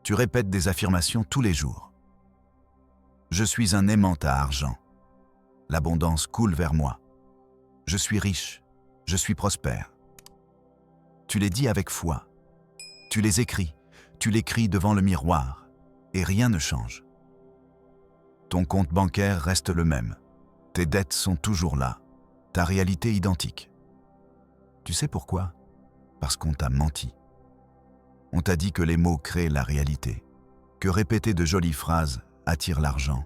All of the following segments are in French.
Tu répètes des affirmations tous les jours. Je suis un aimant à argent. L'abondance coule vers moi. Je suis riche. Je suis prospère. Tu les dis avec foi. Tu les écris. Tu les cries devant le miroir. Et rien ne change. Ton compte bancaire reste le même. Tes dettes sont toujours là. Ta réalité identique. Tu sais pourquoi? Parce qu'on t'a menti. On t'a dit que les mots créent la réalité, que répéter de jolies phrases attire l'argent,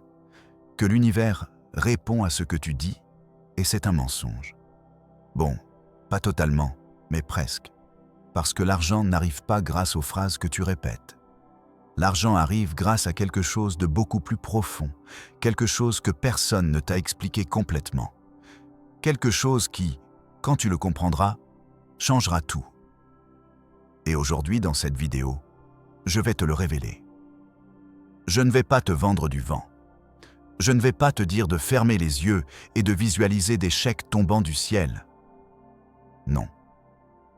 que l'univers répond à ce que tu dis, et c'est un mensonge. Bon, pas totalement, mais presque, parce que l'argent n'arrive pas grâce aux phrases que tu répètes. L'argent arrive grâce à quelque chose de beaucoup plus profond, quelque chose que personne ne t'a expliqué complètement, quelque chose qui, quand tu le comprendras, changera tout. Et aujourd'hui, dans cette vidéo, je vais te le révéler. Je ne vais pas te vendre du vent. Je ne vais pas te dire de fermer les yeux et de visualiser des chèques tombant du ciel. Non.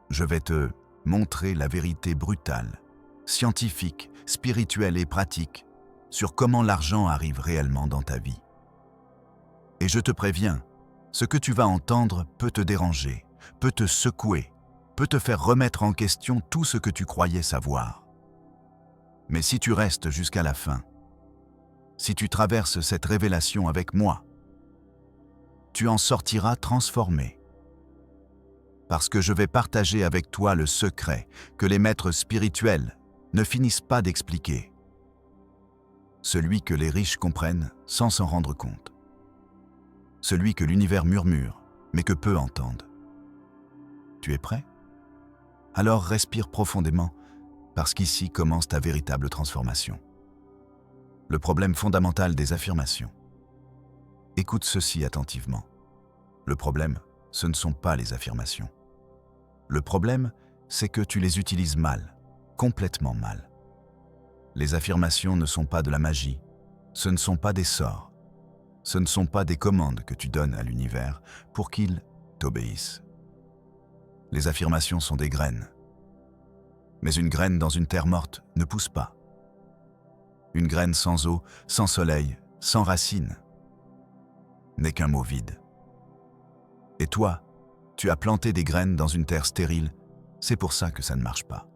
Je vais te montrer la vérité brutale, scientifique, spirituelle et pratique sur comment l'argent arrive réellement dans ta vie. Et je te préviens, ce que tu vas entendre peut te déranger, peut te secouer, peut te faire remettre en question tout ce que tu croyais savoir. Mais si tu restes jusqu'à la fin, si tu traverses cette révélation avec moi, tu en sortiras transformé. Parce que je vais partager avec toi le secret que les maîtres spirituels ne finissent pas d'expliquer. Celui que les riches comprennent sans s'en rendre compte. Celui que l'univers murmure, mais que peu entendent. Tu es prêt? Alors respire profondément, parce qu'ici commence ta véritable transformation. Le problème fondamental des affirmations. Écoute ceci attentivement. Le problème, ce ne sont pas les affirmations. Le problème, c'est que tu les utilises mal, complètement mal. Les affirmations ne sont pas de la magie, ce ne sont pas des sorts, ce ne sont pas des commandes que tu donnes à l'univers pour qu'il t'obéisse. Les affirmations sont des graines. Mais une graine dans une terre morte ne pousse pas. Une graine sans eau, sans soleil, sans racines, n'est qu'un mot vide. Et toi, tu as planté des graines dans une terre stérile, c'est pour ça que ça ne marche pas.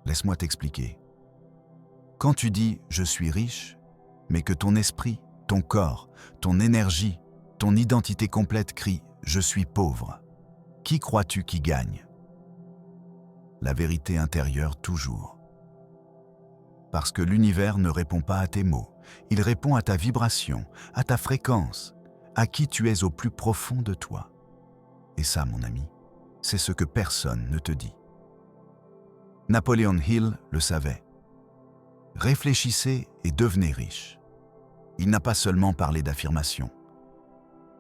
Laisse-moi t'expliquer. Quand tu dis « je suis riche », mais que ton esprit, ton corps, ton énergie, ton identité complète crie « je suis pauvre », qui crois-tu qui gagne? La vérité intérieure toujours. Parce que l'univers ne répond pas à tes mots, il répond à ta vibration, à ta fréquence, à qui tu es au plus profond de toi. Et ça, mon ami, c'est ce que personne ne te dit. Napoléon Hill le savait. Réfléchissez et devenez riche. Il n'a pas seulement parlé d'affirmation.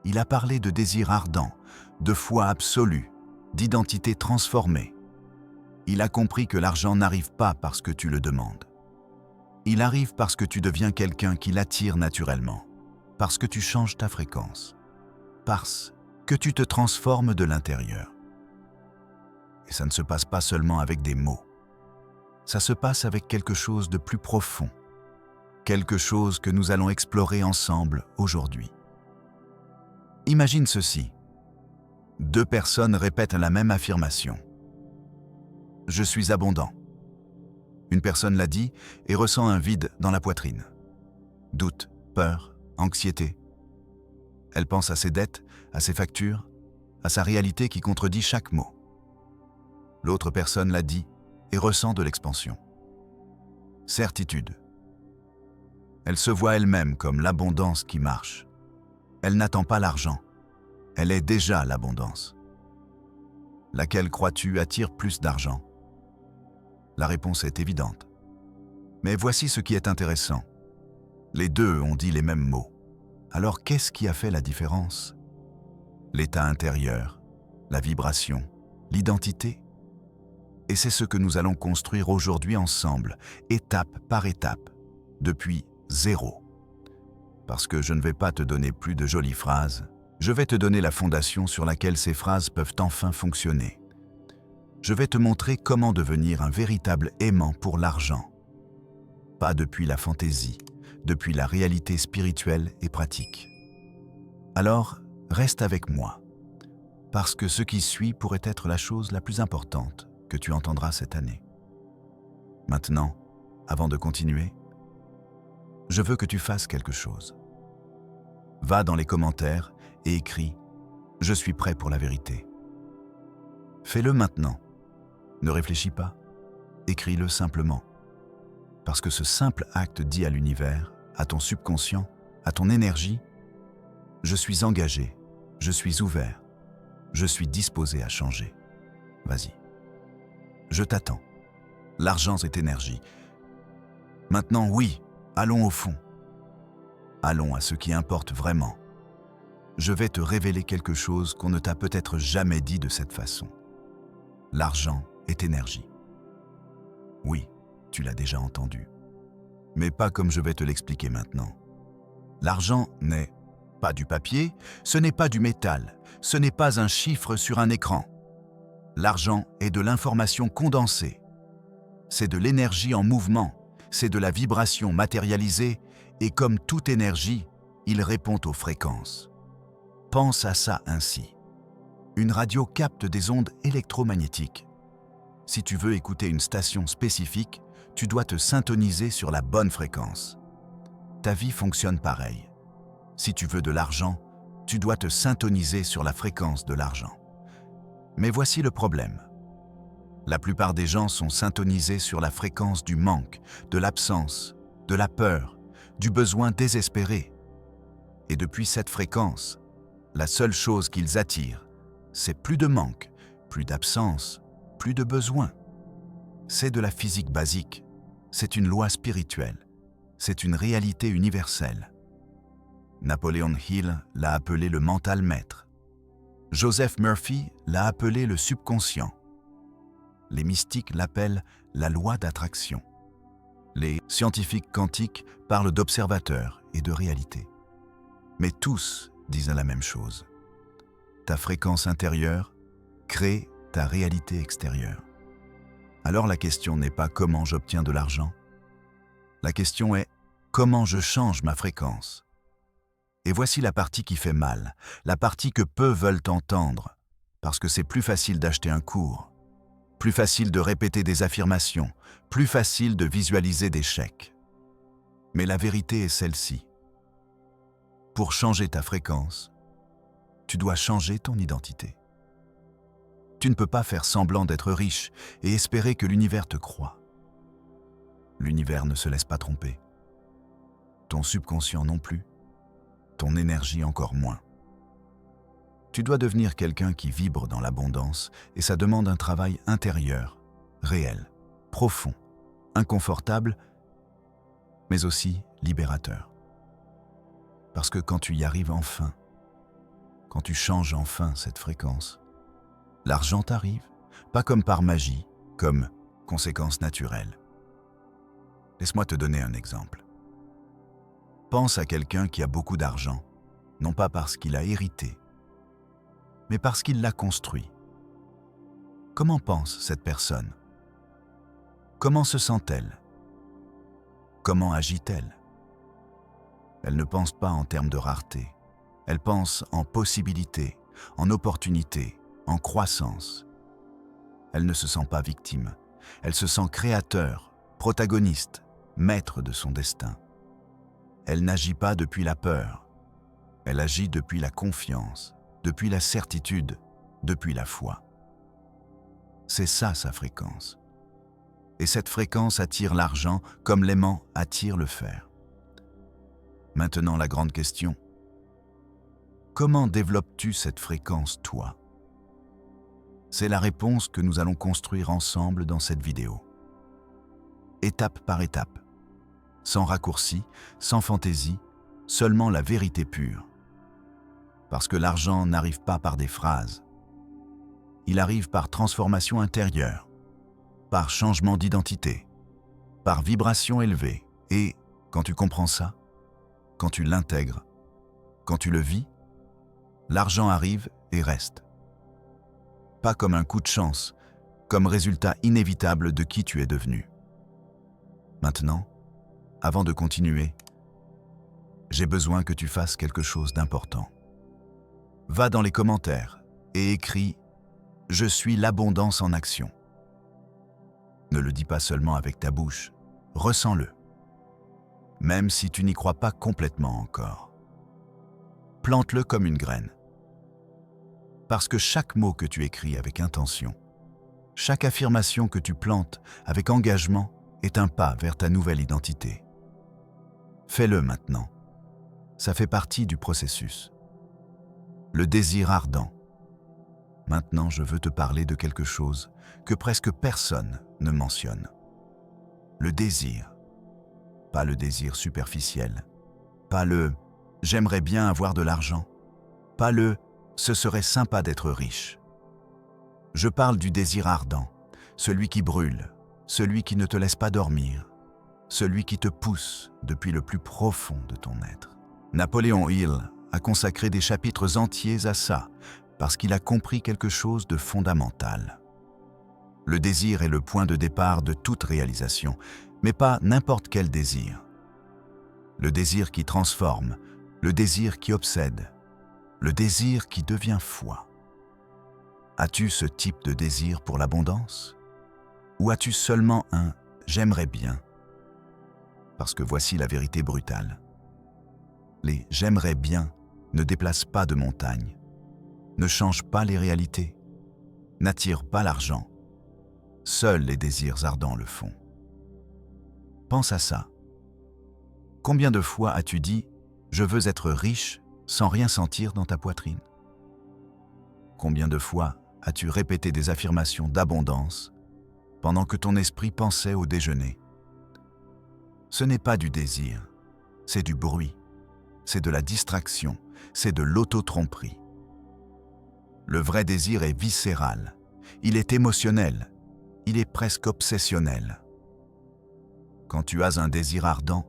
Il a parlé de désir ardent, de foi absolue, d'identité transformée. Il a compris que l'argent n'arrive pas parce que tu le demandes. Il arrive parce que tu deviens quelqu'un qui l'attire naturellement, parce que tu changes ta fréquence, parce que tu te transformes de l'intérieur. Et ça ne se passe pas seulement avec des mots. Ça se passe avec quelque chose de plus profond, quelque chose que nous allons explorer ensemble aujourd'hui. Imagine ceci. 2 personnes répètent la même affirmation. Je suis abondant. Une personne l'a dit et ressent un vide dans la poitrine. Doute, peur, anxiété. Elle pense à ses dettes, à ses factures, à sa réalité qui contredit chaque mot. L'autre personne l'a dit et ressent de l'expansion. Certitude. Elle se voit elle-même comme l'abondance qui marche. Elle n'attend pas l'argent. Elle est déjà l'abondance. Laquelle crois-tu attire plus d'argent? La réponse est évidente. Mais voici ce qui est intéressant. Les deux ont dit les mêmes mots. Alors qu'est-ce qui a fait la différence? L'état intérieur, la vibration, l'identité. Et c'est ce que nous allons construire aujourd'hui ensemble, étape par étape, depuis zéro. Parce que je ne vais pas te donner plus de jolies phrases, je vais te donner la fondation sur laquelle ces phrases peuvent enfin fonctionner. Je vais te montrer comment devenir un véritable aimant pour l'argent, pas depuis la fantaisie, depuis la réalité spirituelle et pratique. Alors, reste avec moi, parce que ce qui suit pourrait être la chose la plus importante que tu entendras cette année. Maintenant, avant de continuer, je veux que tu fasses quelque chose. Va dans les commentaires et écris « Je suis prêt pour la vérité ». Fais-le maintenant. Ne réfléchis pas. Écris-le simplement. Parce que ce simple acte dit à l'univers, à ton subconscient, à ton énergie, « Je suis engagé, je suis ouvert, je suis disposé à changer. » Vas-y. Je t'attends. L'argent, c'est énergie. Maintenant, oui, allons au fond. Allons à ce qui importe vraiment. Je vais te révéler quelque chose qu'on ne t'a peut-être jamais dit de cette façon. L'argent est énergie. Oui, tu l'as déjà entendu. Mais pas comme je vais te l'expliquer maintenant. L'argent n'est pas du papier, ce n'est pas du métal, ce n'est pas un chiffre sur un écran. L'argent est de l'information condensée. C'est de l'énergie en mouvement, c'est de la vibration matérialisée et comme toute énergie, il répond aux fréquences. Pense à ça ainsi. Une radio capte des ondes électromagnétiques. Si tu veux écouter une station spécifique, tu dois te syntoniser sur la bonne fréquence. Ta vie fonctionne pareil. Si tu veux de l'argent, tu dois te syntoniser sur la fréquence de l'argent. Mais voici le problème. La plupart des gens sont syntonisés sur la fréquence du manque, de l'absence, de la peur, du besoin désespéré. Et depuis cette fréquence, la seule chose qu'ils attirent, c'est plus de manque, plus d'absence, plus de besoin. C'est de la physique basique, c'est une loi spirituelle, c'est une réalité universelle. Napoléon Hill l'a appelé le mental maître. Joseph Murphy l'a appelé le subconscient. Les mystiques l'appellent la loi d'attraction. Les scientifiques quantiques parlent d'observateurs et de réalité. Mais tous disent la même chose. Ta fréquence intérieure crée ta réalité extérieure. Alors la question n'est pas comment j'obtiens de l'argent. La question est comment je change ma fréquence. Et voici la partie qui fait mal, la partie que peu veulent entendre, parce que c'est plus facile d'acheter un cours, plus facile de répéter des affirmations, plus facile de visualiser des chèques. Mais la vérité est celle-ci. Pour changer ta fréquence, tu dois changer ton identité. Tu ne peux pas faire semblant d'être riche et espérer que l'univers te croie. L'univers ne se laisse pas tromper. Ton subconscient non plus. Ton énergie encore moins. Tu dois devenir quelqu'un qui vibre dans l'abondance et ça demande un travail intérieur, réel, profond, inconfortable, mais aussi libérateur. Parce que quand tu y arrives enfin, quand tu changes enfin cette fréquence, l'argent t'arrive, pas comme par magie, comme conséquence naturelle. Laisse-moi te donner un exemple. Pense à quelqu'un qui a beaucoup d'argent, non pas parce qu'il a hérité, mais parce qu'il l'a construit. Comment pense cette personne? Comment se sent-elle? Comment agit-elle? Elle ne pense pas en termes de rareté. Elle pense en possibilité, en opportunité, en croissance. Elle ne se sent pas victime. Elle se sent créateur, protagoniste, maître de son destin. Elle n'agit pas depuis la peur. Elle agit depuis la confiance, depuis la certitude, depuis la foi. C'est ça sa fréquence. Et cette fréquence attire l'argent comme l'aimant attire le fer. Maintenant la grande question. Comment développes-tu cette fréquence toi? C'est la réponse que nous allons construire ensemble dans cette vidéo. Étape par étape. Sans raccourci, sans fantaisie, seulement la vérité pure. Parce que l'argent n'arrive pas par des phrases. Il arrive par transformation intérieure, par changement d'identité, par vibration élevée. Et quand tu comprends ça, quand tu l'intègres, quand tu le vis, l'argent arrive et reste. Pas comme un coup de chance, comme résultat inévitable de qui tu es devenu. Maintenant, avant de continuer, j'ai besoin que tu fasses quelque chose d'important. Va dans les commentaires et écris « Je suis l'abondance en action ». Ne le dis pas seulement avec ta bouche, ressens-le. Même si tu n'y crois pas complètement encore. Plante-le comme une graine. Parce que chaque mot que tu écris avec intention, chaque affirmation que tu plantes avec engagement est un pas vers ta nouvelle identité. Fais-le maintenant. Ça fait partie du processus. Le désir ardent. Maintenant, je veux te parler de quelque chose que presque personne ne mentionne. Le désir. Pas le désir superficiel. Pas le « j'aimerais bien avoir de l'argent ». Pas le « ce serait sympa d'être riche ». Je parle du désir ardent, celui qui brûle, celui qui ne te laisse pas dormir, celui qui te pousse depuis le plus profond de ton être. Napoléon Hill a consacré des chapitres entiers à ça, parce qu'il a compris quelque chose de fondamental. Le désir est le point de départ de toute réalisation, mais pas n'importe quel désir. Le désir qui transforme, le désir qui obsède, le désir qui devient foi. As-tu ce type de désir pour l'abondance? Ou as-tu seulement un « j'aimerais bien » ? Parce que voici la vérité brutale. Les « j'aimerais bien » ne déplacent pas de montagne, ne changent pas les réalités, n'attirent pas l'argent. Seuls les désirs ardents le font. Pense à ça. Combien de fois as-tu dit « je veux être riche » sans rien sentir dans ta poitrine? Combien de fois as-tu répété des affirmations d'abondance pendant que ton esprit pensait au déjeuner? Ce n'est pas du désir, c'est du bruit, c'est de la distraction, c'est de l'auto-tromperie. Le vrai désir est viscéral, il est émotionnel, il est presque obsessionnel. Quand tu as un désir ardent,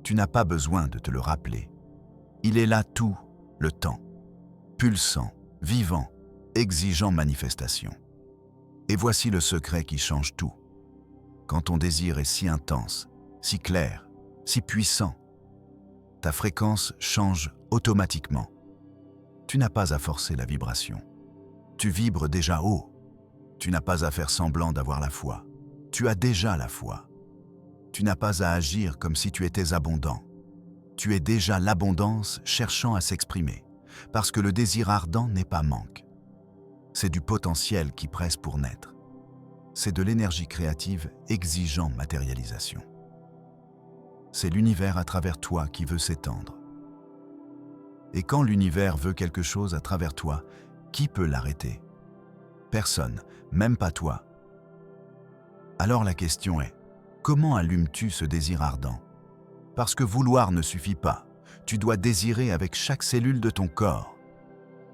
tu n'as pas besoin de te le rappeler. Il est là tout le temps, pulsant, vivant, exigeant manifestation. Et voici le secret qui change tout. Quand ton désir est si intense, si clair, si puissant, ta fréquence change automatiquement. Tu n'as pas à forcer la vibration. Tu vibres déjà haut. Tu n'as pas à faire semblant d'avoir la foi. Tu as déjà la foi. Tu n'as pas à agir comme si tu étais abondant. Tu es déjà l'abondance cherchant à s'exprimer, parce que le désir ardent n'est pas manque. C'est du potentiel qui presse pour naître. C'est de l'énergie créative exigeant matérialisation. C'est l'univers à travers toi qui veut s'étendre. Et quand l'univers veut quelque chose à travers toi, qui peut l'arrêter? Personne, même pas toi. Alors la question est, comment allumes-tu ce désir ardent? Parce que vouloir ne suffit pas. Tu dois désirer avec chaque cellule de ton corps.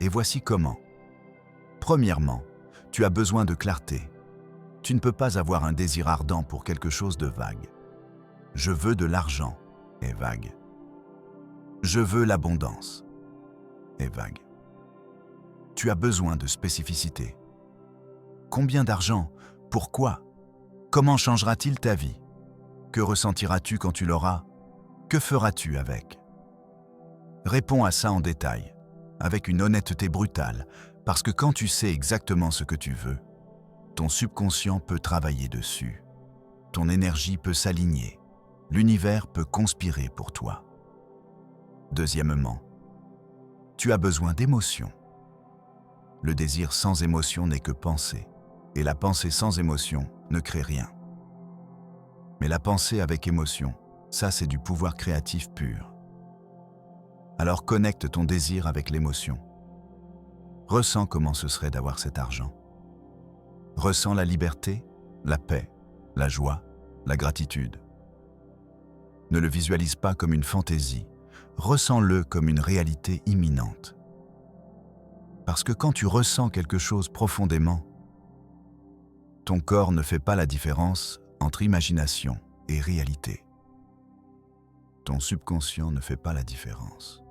Et voici comment. Premièrement, tu as besoin de clarté. Tu ne peux pas avoir un désir ardent pour quelque chose de vague. Je veux de l'argent est vague. Je veux l'abondance est vague. Tu as besoin de spécificité. Combien d'argent? Pourquoi? Comment changera-t-il ta vie? Que ressentiras-tu quand tu l'auras? Que feras-tu avec? Réponds à ça en détail, avec une honnêteté brutale, parce que quand tu sais exactement ce que tu veux, ton subconscient peut travailler dessus. Ton énergie peut s'aligner. L'univers peut conspirer pour toi. Deuxièmement, tu as besoin d'émotion. Le désir sans émotion n'est que pensée, et la pensée sans émotion ne crée rien. Mais la pensée avec émotion, ça c'est du pouvoir créatif pur. Alors connecte ton désir avec l'émotion. Ressens comment ce serait d'avoir cet argent. Ressens la liberté, la paix, la joie, la gratitude. Ne le visualise pas comme une fantaisie, ressens-le comme une réalité imminente. Parce que quand tu ressens quelque chose profondément, ton corps ne fait pas la différence entre imagination et réalité. Ton subconscient ne fait pas la différence.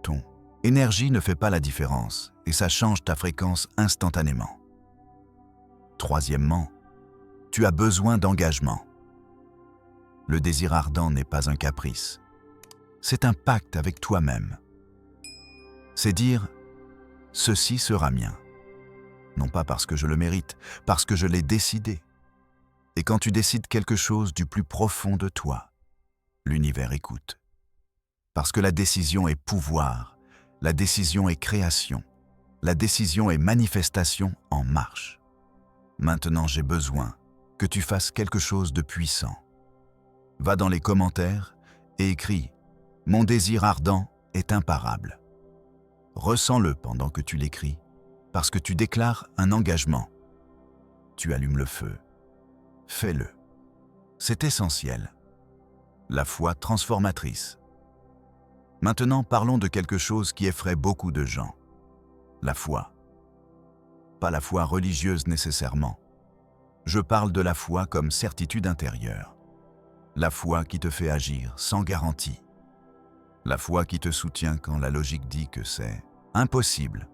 Ton énergie ne fait pas la différence et ça change ta fréquence instantanément. Troisièmement, tu as besoin d'engagement. Le désir ardent n'est pas un caprice. C'est un pacte avec toi-même. C'est dire « ceci sera mien ». Non pas parce que je le mérite, parce que je l'ai décidé. Et quand tu décides quelque chose du plus profond de toi, l'univers écoute. Parce que la décision est pouvoir, la décision est création, la décision est manifestation en marche. Maintenant, j'ai besoin que tu fasses quelque chose de puissant. Va dans les commentaires et écris « Mon désir ardent est imparable ». Ressens-le pendant que tu l'écris, parce que tu déclares un engagement. Tu allumes le feu. Fais-le. C'est essentiel. La foi transformatrice. Maintenant, parlons de quelque chose qui effraie beaucoup de gens. La foi. Pas la foi religieuse nécessairement. Je parle de la foi comme certitude intérieure. La foi qui te fait agir sans garantie. La foi qui te soutient quand la logique dit que c'est impossible.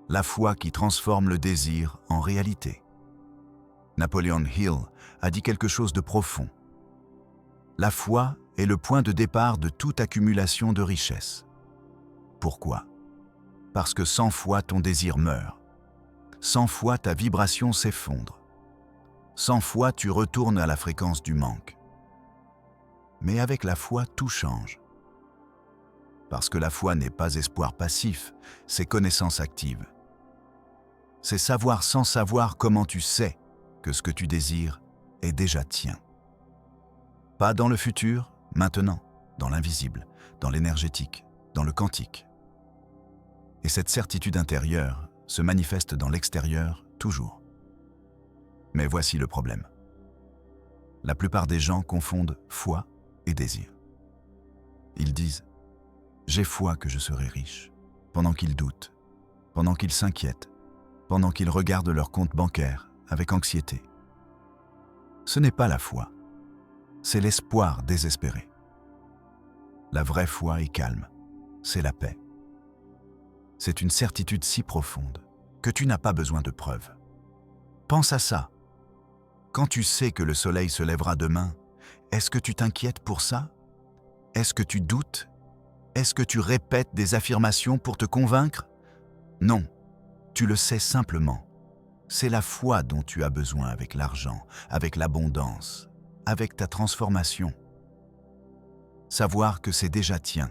La foi qui transforme le désir en réalité. Napoleon Hill a dit quelque chose de profond. La foi est le point de départ de toute accumulation de richesses. Pourquoi? Parce que sans foi, ton désir meurt. Sans foi, ta vibration s'effondre. Sans foi, tu retournes à la fréquence du manque. Mais avec la foi, tout change. Parce que la foi n'est pas espoir passif, c'est connaissance active. C'est savoir sans savoir comment tu sais que ce que tu désires est déjà tien. Pas dans le futur, maintenant, dans l'invisible, dans l'énergétique, dans le quantique. Et cette certitude intérieure se manifeste dans l'extérieur toujours. Mais voici le problème. La plupart des gens confondent foi et désir. Ils disent « J'ai foi que je serai riche », pendant qu'ils doutent, pendant qu'ils s'inquiètent, pendant qu'ils regardent leur compte bancaire avec anxiété. Ce n'est pas la foi, c'est l'espoir désespéré. La vraie foi est calme, c'est la paix. C'est une certitude si profonde que tu n'as pas besoin de preuves. Pense à ça. Quand tu sais que le soleil se lèvera demain, est-ce que tu t'inquiètes pour ça? Est-ce que tu doutes? Est-ce que tu répètes des affirmations pour te convaincre? Non, tu le sais simplement. C'est la foi dont tu as besoin avec l'argent, avec l'abondance, avec ta transformation. Savoir que c'est déjà tien.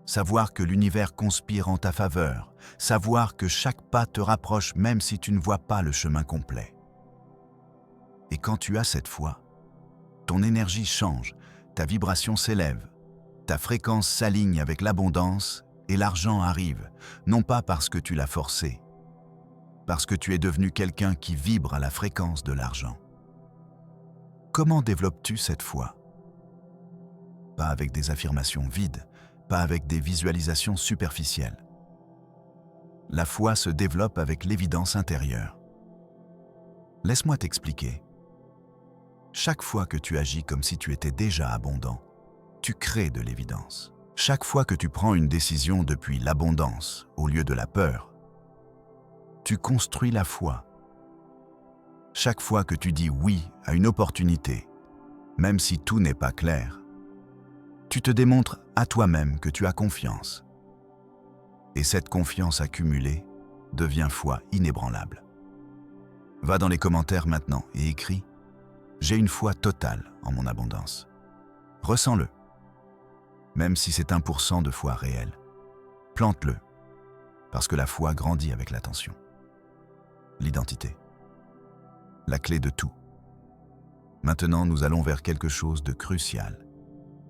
Savoir que l'univers conspire en ta faveur. Savoir que chaque pas te rapproche même si tu ne vois pas le chemin complet. Et quand tu as cette foi, ton énergie change, ta vibration s'élève, ta fréquence s'aligne avec l'abondance et l'argent arrive, non pas parce que tu l'as forcé, parce que tu es devenu quelqu'un qui vibre à la fréquence de l'argent. Comment développes-tu cette foi? Pas avec des affirmations vides, pas avec des visualisations superficielles. La foi se développe avec l'évidence intérieure. Laisse-moi t'expliquer. Chaque fois que tu agis comme si tu étais déjà abondant, tu crées de l'évidence. Chaque fois que tu prends une décision depuis l'abondance au lieu de la peur, tu construis la foi. Chaque fois que tu dis oui à une opportunité, même si tout n'est pas clair, tu te démontres à toi-même que tu as confiance. Et cette confiance accumulée devient foi inébranlable. Va dans les commentaires maintenant et écris « J'ai une foi totale en mon abondance ». Ressens-le. Même si c'est 1% de foi réelle, plante-le, parce que la foi grandit avec l'attention. L'identité. La clé de tout. Maintenant, nous allons vers quelque chose de crucial.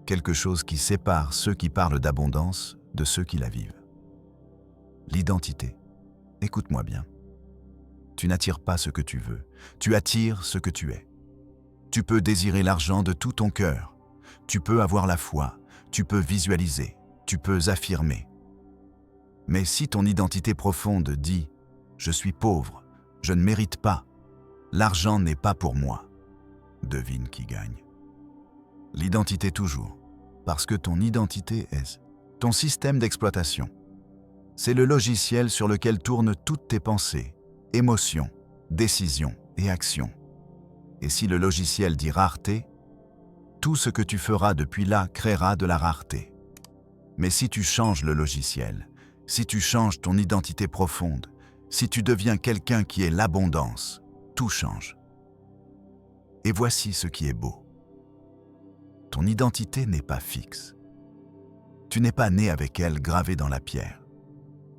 Quelque chose qui sépare ceux qui parlent d'abondance de ceux qui la vivent. L'identité. Écoute-moi bien. Tu n'attires pas ce que tu veux, tu attires ce que tu es. Tu peux désirer l'argent de tout ton cœur. Tu peux avoir la foi, tu peux visualiser, tu peux affirmer. Mais si ton identité profonde dit « Je suis pauvre, je ne mérite pas, l'argent n'est pas pour moi », devine qui gagne. L'identité toujours, parce que ton identité est ton système d'exploitation. C'est le logiciel sur lequel tournent toutes tes pensées, émotions, décisions et actions. Et si le logiciel dit rareté, Tout ce que tu feras depuis là créera de la rareté. Mais si tu changes le logiciel, si tu changes ton identité profonde, si tu deviens quelqu'un qui est l'abondance, tout change. Et voici ce qui est beau. Ton identité n'est pas fixe. Tu n'es pas né avec elle gravée dans la pierre.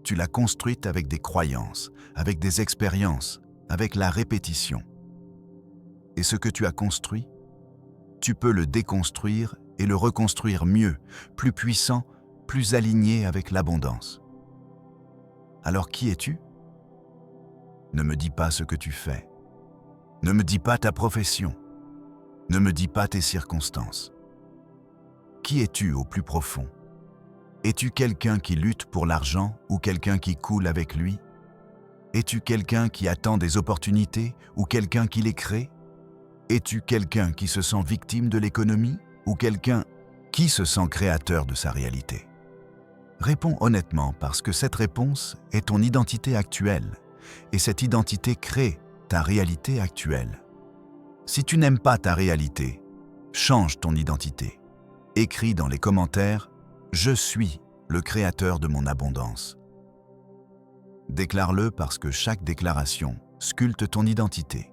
Tu l'as construite avec des croyances, avec des expériences, avec la répétition. Et ce que tu as construit, tu peux le déconstruire et le reconstruire mieux, plus puissant, plus aligné avec l'abondance. Alors qui es-tu? Ne me dis pas ce que tu fais. Ne me dis pas ta profession. Ne me dis pas tes circonstances. Qui es-tu au plus profond? Es-tu quelqu'un qui lutte pour l'argent ou quelqu'un qui coule avec lui? Es-tu quelqu'un qui attend des opportunités ou quelqu'un qui les crée? Es-tu quelqu'un qui se sent victime de l'économie ou quelqu'un qui se sent créateur de sa réalité? Réponds honnêtement parce que cette réponse est ton identité actuelle et cette identité crée ta réalité actuelle. Si tu n'aimes pas ta réalité, change ton identité. Écris dans les commentaires « Je suis le créateur de mon abondance ». Déclare-le parce que chaque déclaration sculpte ton identité.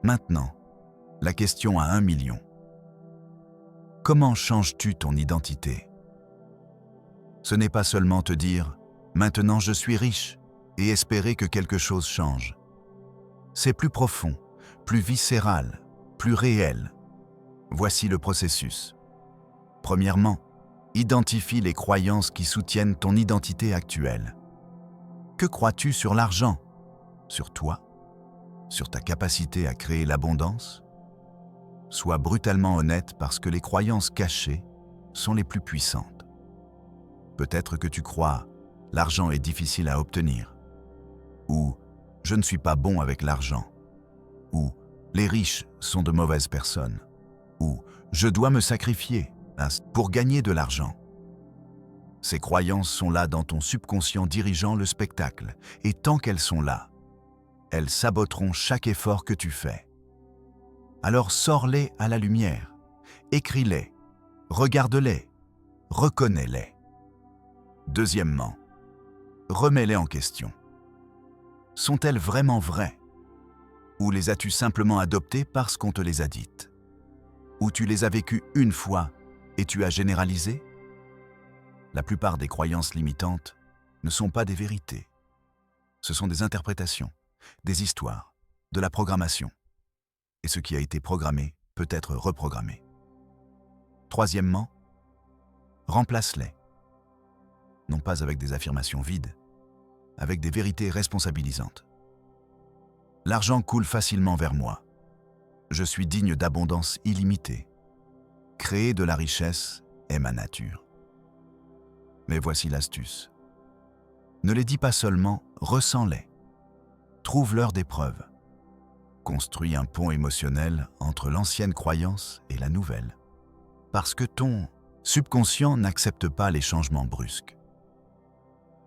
Maintenant, la question à 1 million. Comment changes-tu ton identité? Ce n'est pas seulement te dire « Maintenant je suis riche » et espérer que quelque chose change. C'est plus profond, plus viscéral, plus réel. Voici le processus. Premièrement, identifie les croyances qui soutiennent ton identité actuelle. Que crois-tu sur l'argent? Sur toi? Sur ta capacité à créer l'abondance? Sois brutalement honnête parce que les croyances cachées sont les plus puissantes. Peut-être que tu crois « l'argent est difficile à obtenir » ou « je ne suis pas bon avec l'argent » ou « les riches sont de mauvaises personnes » ou « je dois me sacrifier pour gagner de l'argent ». Ces croyances sont là dans ton subconscient dirigeant le spectacle et tant qu'elles sont là, elles saboteront chaque effort que tu fais. Alors sors-les à la lumière, écris-les, regarde-les, reconnais-les. Deuxièmement, remets-les en question. Sont-elles vraiment vraies? Ou les as-tu simplement adoptées parce qu'on te les a dites? Ou tu les as vécues une fois et tu as généralisé? La plupart des croyances limitantes ne sont pas des vérités. Ce sont des interprétations, des histoires, de la programmation. Et ce qui a été programmé peut être reprogrammé. Troisièmement, remplace-les. Non pas avec des affirmations vides, avec des vérités responsabilisantes. L'argent coule facilement vers moi. Je suis digne d'abondance illimitée. Créer de la richesse est ma nature. Mais voici l'astuce. Ne les dis pas seulement, ressens-les. Trouve-leur des preuves. Construis un pont émotionnel entre l'ancienne croyance et la nouvelle. Parce que ton subconscient n'accepte pas les changements brusques.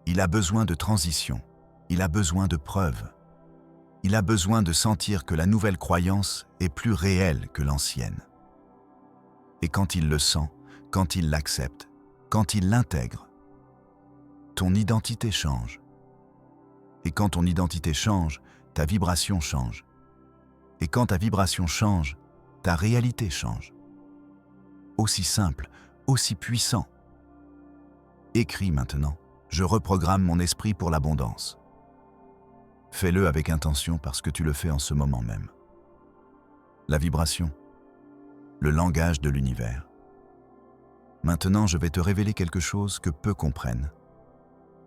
Il a besoin de transition, il a besoin de preuves. Il a besoin de sentir que la nouvelle croyance est plus réelle que l'ancienne. Et quand il le sent, quand il l'accepte, quand il l'intègre, ton identité change. Et quand ton identité change, ta vibration change. Et quand ta vibration change, ta réalité change. Aussi simple, aussi puissant. Écris maintenant, je reprogramme mon esprit pour l'abondance. Fais-le avec intention parce que tu le fais en ce moment même. La vibration, le langage de l'univers. Maintenant, je vais te révéler quelque chose que peu comprennent.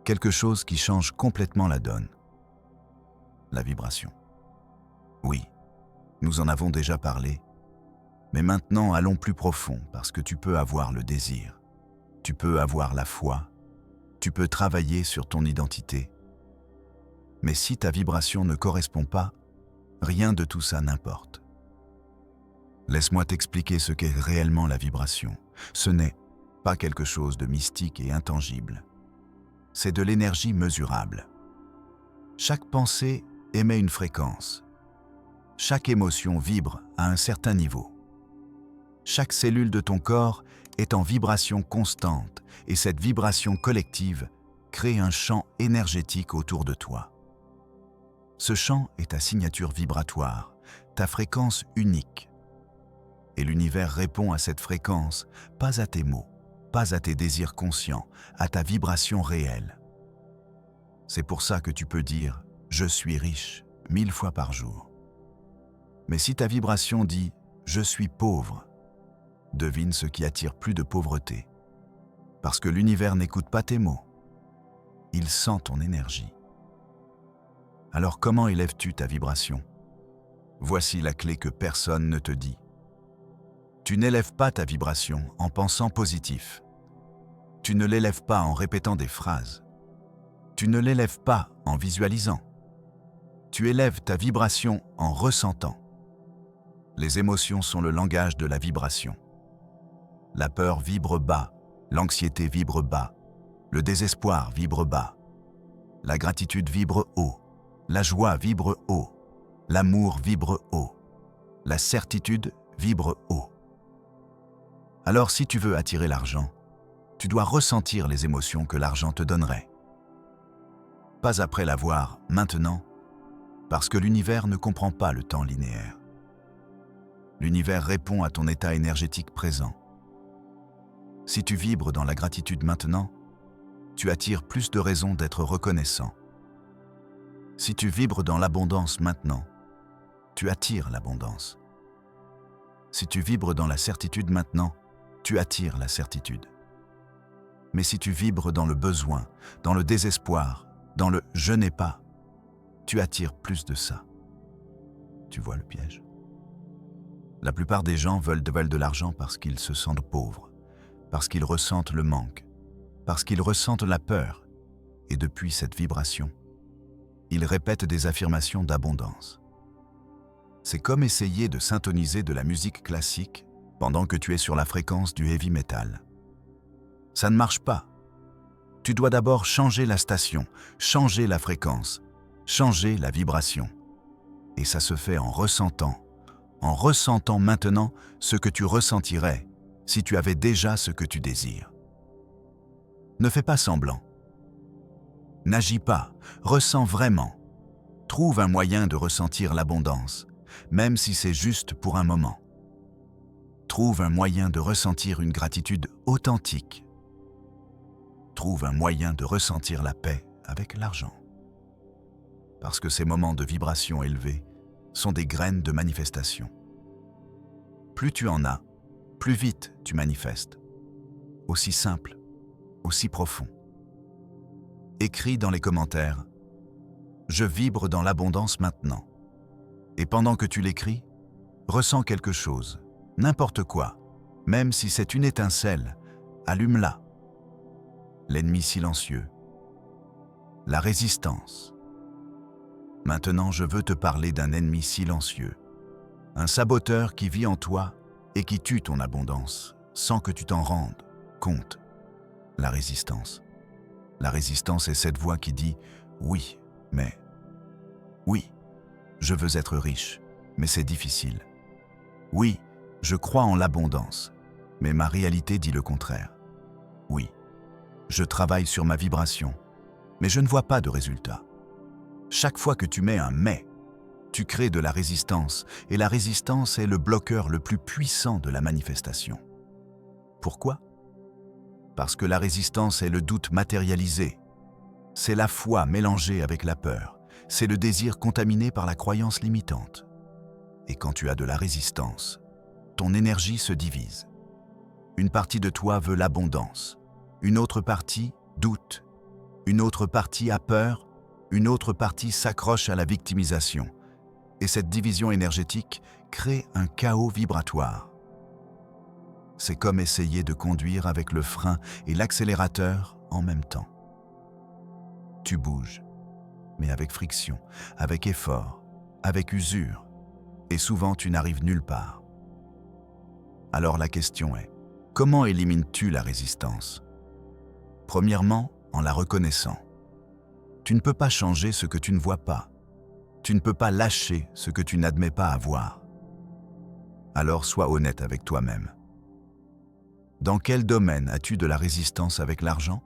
Quelque chose qui change complètement la donne. La vibration. Oui, nous en avons déjà parlé, mais maintenant allons plus profond parce que tu peux avoir le désir, tu peux avoir la foi, tu peux travailler sur ton identité. Mais si ta vibration ne correspond pas, rien de tout ça n'importe. Laisse-moi t'expliquer ce qu'est réellement la vibration. Ce n'est pas quelque chose de mystique et intangible. C'est de l'énergie mesurable. Chaque pensée émet une fréquence. Chaque émotion vibre à un certain niveau. Chaque cellule de ton corps est en vibration constante et cette vibration collective crée un champ énergétique autour de toi. Ce champ est ta signature vibratoire, ta fréquence unique. Et l'univers répond à cette fréquence, pas à tes mots, pas à tes désirs conscients, à ta vibration réelle. C'est pour ça que tu peux dire « je suis riche » 1000 fois par jour. Mais si ta vibration dit « je suis pauvre », devine ce qui attire plus de pauvreté. Parce que l'univers n'écoute pas tes mots. Il sent ton énergie. Alors comment élèves-tu ta vibration? Voici la clé que personne ne te dit. Tu n'élèves pas ta vibration en pensant positif. Tu ne l'élèves pas en répétant des phrases. Tu ne l'élèves pas en visualisant. Tu élèves ta vibration en ressentant. Les émotions sont le langage de la vibration. La peur vibre bas, l'anxiété vibre bas, le désespoir vibre bas, la gratitude vibre haut, la joie vibre haut, l'amour vibre haut, la certitude vibre haut. Alors si tu veux attirer l'argent, tu dois ressentir les émotions que l'argent te donnerait. Pas après l'avoir, maintenant, parce que l'univers ne comprend pas le temps linéaire. L'univers répond à ton état énergétique présent. Si tu vibres dans la gratitude maintenant, tu attires plus de raisons d'être reconnaissant. Si tu vibres dans l'abondance maintenant, tu attires l'abondance. Si tu vibres dans la certitude maintenant, tu attires la certitude. Mais si tu vibres dans le besoin, dans le désespoir, dans le « je n'ai pas », tu attires plus de ça. Tu vois le piège? La plupart des gens veulent de l'argent parce qu'ils se sentent pauvres, parce qu'ils ressentent le manque, parce qu'ils ressentent la peur, et depuis cette vibration, ils répètent des affirmations d'abondance. C'est comme essayer de syntoniser de la musique classique pendant que tu es sur la fréquence du heavy metal. Ça ne marche pas. Tu dois d'abord changer la station, changer la fréquence, changer la vibration. Et ça se fait en ressentant maintenant ce que tu ressentirais si tu avais déjà ce que tu désires. Ne fais pas semblant. N'agis pas, ressens vraiment. Trouve un moyen de ressentir l'abondance, même si c'est juste pour un moment. Trouve un moyen de ressentir une gratitude authentique. Trouve un moyen de ressentir la paix avec l'argent. Parce que ces moments de vibration élevée sont des graines de manifestation. Plus tu en as, plus vite tu manifestes. Aussi simple, aussi profond. Écris dans les commentaires « Je vibre dans l'abondance maintenant ». Et pendant que tu l'écris, ressens quelque chose, n'importe quoi, même si c'est une étincelle, allume-la. L'ennemi silencieux. La résistance. Maintenant, je veux te parler d'un ennemi silencieux. Un saboteur qui vit en toi et qui tue ton abondance, sans que tu t'en rendes compte. La résistance. La résistance est cette voix qui dit « Oui, mais... Oui, je veux être riche, mais c'est difficile. Oui, je crois en l'abondance, mais ma réalité dit le contraire. Oui, je travaille sur ma vibration, mais je ne vois pas de résultat. » Chaque fois que tu mets un « mais », tu crées de la résistance, et la résistance est le bloqueur le plus puissant de la manifestation. Pourquoi? Parce que la résistance est le doute matérialisé. C'est la foi mélangée avec la peur. C'est le désir contaminé par la croyance limitante. Et quand tu as de la résistance, ton énergie se divise. Une partie de toi veut l'abondance. Une autre partie doute. Une autre partie a peur. Une autre partie s'accroche à la victimisation. Et cette division énergétique crée un chaos vibratoire. C'est comme essayer de conduire avec le frein et l'accélérateur en même temps. Tu bouges, mais avec friction, avec effort, avec usure, et souvent tu n'arrives nulle part. Alors la question est, comment élimines-tu la résistance? Premièrement, en la reconnaissant. Tu ne peux pas changer ce que tu ne vois pas. Tu ne peux pas lâcher ce que tu n'admets pas avoir. Alors sois honnête avec toi-même. Dans quel domaine as-tu de la résistance avec l'argent?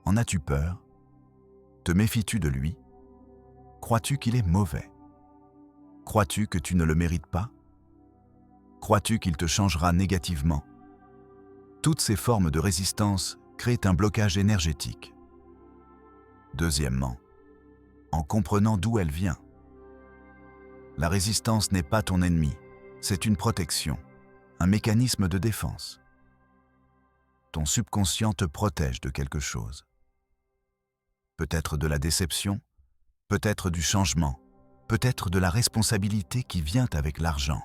En as-tu peur? Te méfies-tu de lui? Crois-tu qu'il est mauvais? Crois-tu que tu ne le mérites pas? Crois-tu qu'il te changera négativement? Toutes ces formes de résistance créent un blocage énergétique. Deuxièmement, en comprenant d'où elle vient. La résistance n'est pas ton ennemi, c'est une protection, un mécanisme de défense. Ton subconscient te protège de quelque chose. Peut-être de la déception, peut-être du changement, peut-être de la responsabilité qui vient avec l'argent.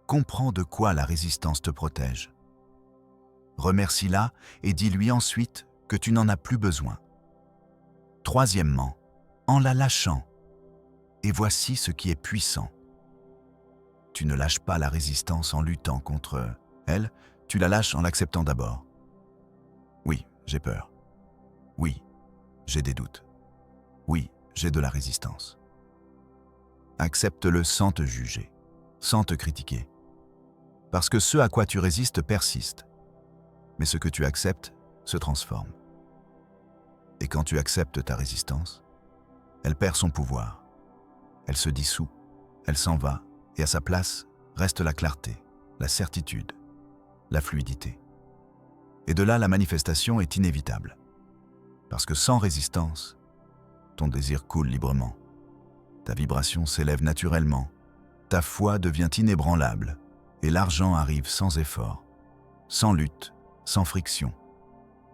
Comprends de quoi la résistance te protège. Remercie-la et dis-lui ensuite que tu n'en as plus besoin. Troisièmement, en la lâchant. Et voici ce qui est puissant. Tu ne lâches pas la résistance en luttant contre elle, tu la lâches en l'acceptant d'abord. Oui, j'ai peur. Oui, j'ai des doutes. Oui, j'ai de la résistance. Accepte-le sans te juger, sans te critiquer. Parce que ce à quoi tu résistes persiste. Mais ce que tu acceptes se transforme. Et quand tu acceptes ta résistance, elle perd son pouvoir. Elle se dissout, elle s'en va, et à sa place reste la clarté, la certitude, la fluidité. Et de là, la manifestation est inévitable. Parce que sans résistance, ton désir coule librement. Ta vibration s'élève naturellement, ta foi devient inébranlable, et l'argent arrive sans effort, sans lutte, sans friction,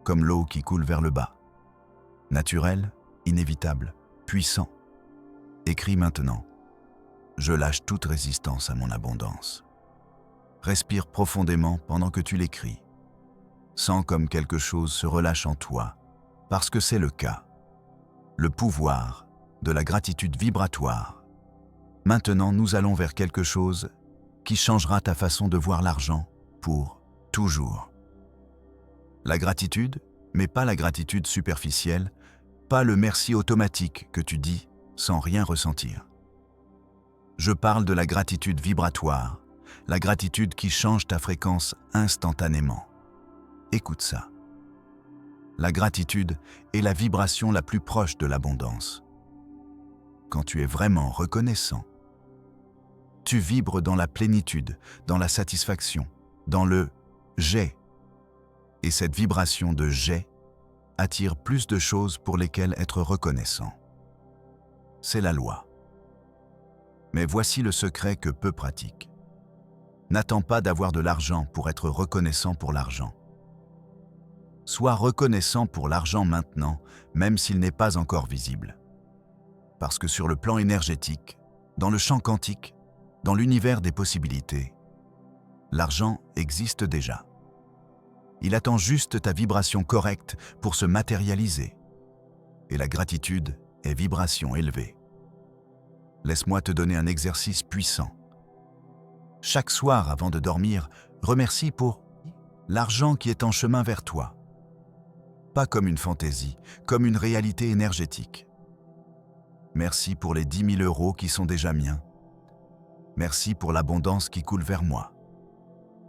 comme l'eau qui coule vers le bas. Naturel, inévitable, puissant. Écris maintenant. Je lâche toute résistance à mon abondance. Respire profondément pendant que tu l'écris. Sens comme quelque chose se relâche en toi, parce que c'est le cas. Le pouvoir de la gratitude vibratoire. Maintenant, nous allons vers quelque chose qui changera ta façon de voir l'argent pour toujours. La gratitude, mais pas la gratitude superficielle, pas le merci automatique que tu dis sans rien ressentir. Je parle de la gratitude vibratoire, la gratitude qui change ta fréquence instantanément. Écoute ça. La gratitude est la vibration la plus proche de l'abondance. Quand tu es vraiment reconnaissant, tu vibres dans la plénitude, dans la satisfaction, dans le « j'ai ». Et cette vibration de « j'ai » attire plus de choses pour lesquelles être reconnaissant. C'est la loi. Mais voici le secret que peu pratiquent. N'attends pas d'avoir de l'argent pour être reconnaissant pour l'argent. Sois reconnaissant pour l'argent maintenant, même s'il n'est pas encore visible. Parce que sur le plan énergétique, dans le champ quantique, dans l'univers des possibilités, l'argent existe déjà. Il attend juste ta vibration correcte pour se matérialiser. Et la gratitude est vibration élevée. Laisse-moi te donner un exercice puissant. Chaque soir avant de dormir, remercie pour l'argent qui est en chemin vers toi. Pas comme une fantaisie, comme une réalité énergétique. Merci pour les 10 000 € qui sont déjà miens. Merci pour l'abondance qui coule vers moi.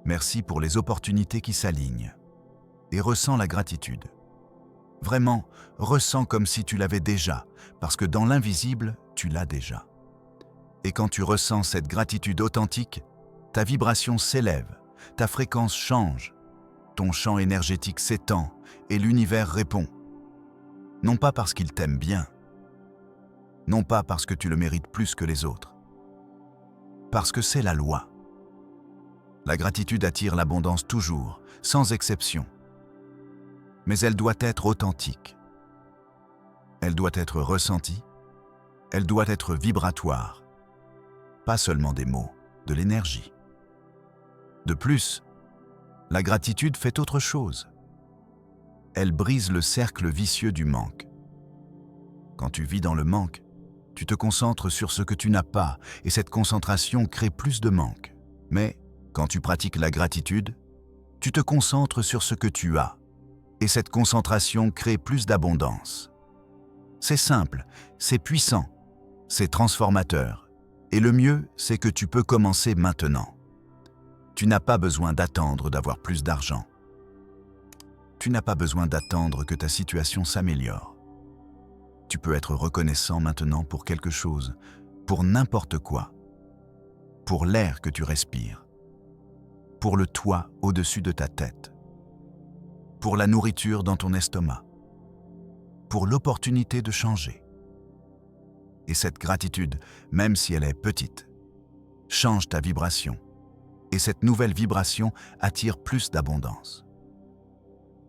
Merci pour les opportunités qui s'alignent. Et ressens la gratitude. Vraiment, ressens comme si tu l'avais déjà, parce que dans l'invisible, tu l'as déjà. Et quand tu ressens cette gratitude authentique, ta vibration s'élève, ta fréquence change, ton champ énergétique s'étend et l'univers répond. Non pas parce qu'il t'aime bien, non pas parce que tu le mérites plus que les autres, parce que c'est la loi. La gratitude attire l'abondance toujours, sans exception. Mais elle doit être authentique. Elle doit être ressentie. Elle doit être vibratoire. Pas seulement des mots, de l'énergie. De plus, la gratitude fait autre chose. Elle brise le cercle vicieux du manque. Quand tu vis dans le manque, tu te concentres sur ce que tu n'as pas et cette concentration crée plus de manque. Mais quand tu pratiques la gratitude, tu te concentres sur ce que tu as et cette concentration crée plus d'abondance. C'est simple, c'est puissant, c'est transformateur et le mieux, c'est que tu peux commencer maintenant. Tu n'as pas besoin d'attendre d'avoir plus d'argent. Tu n'as pas besoin d'attendre que ta situation s'améliore. Tu peux être reconnaissant maintenant pour quelque chose, pour n'importe quoi. Pour l'air que tu respires. Pour le toit au-dessus de ta tête. Pour la nourriture dans ton estomac. Pour l'opportunité de changer. Et cette gratitude, même si elle est petite, change ta vibration. Et cette nouvelle vibration attire plus d'abondance.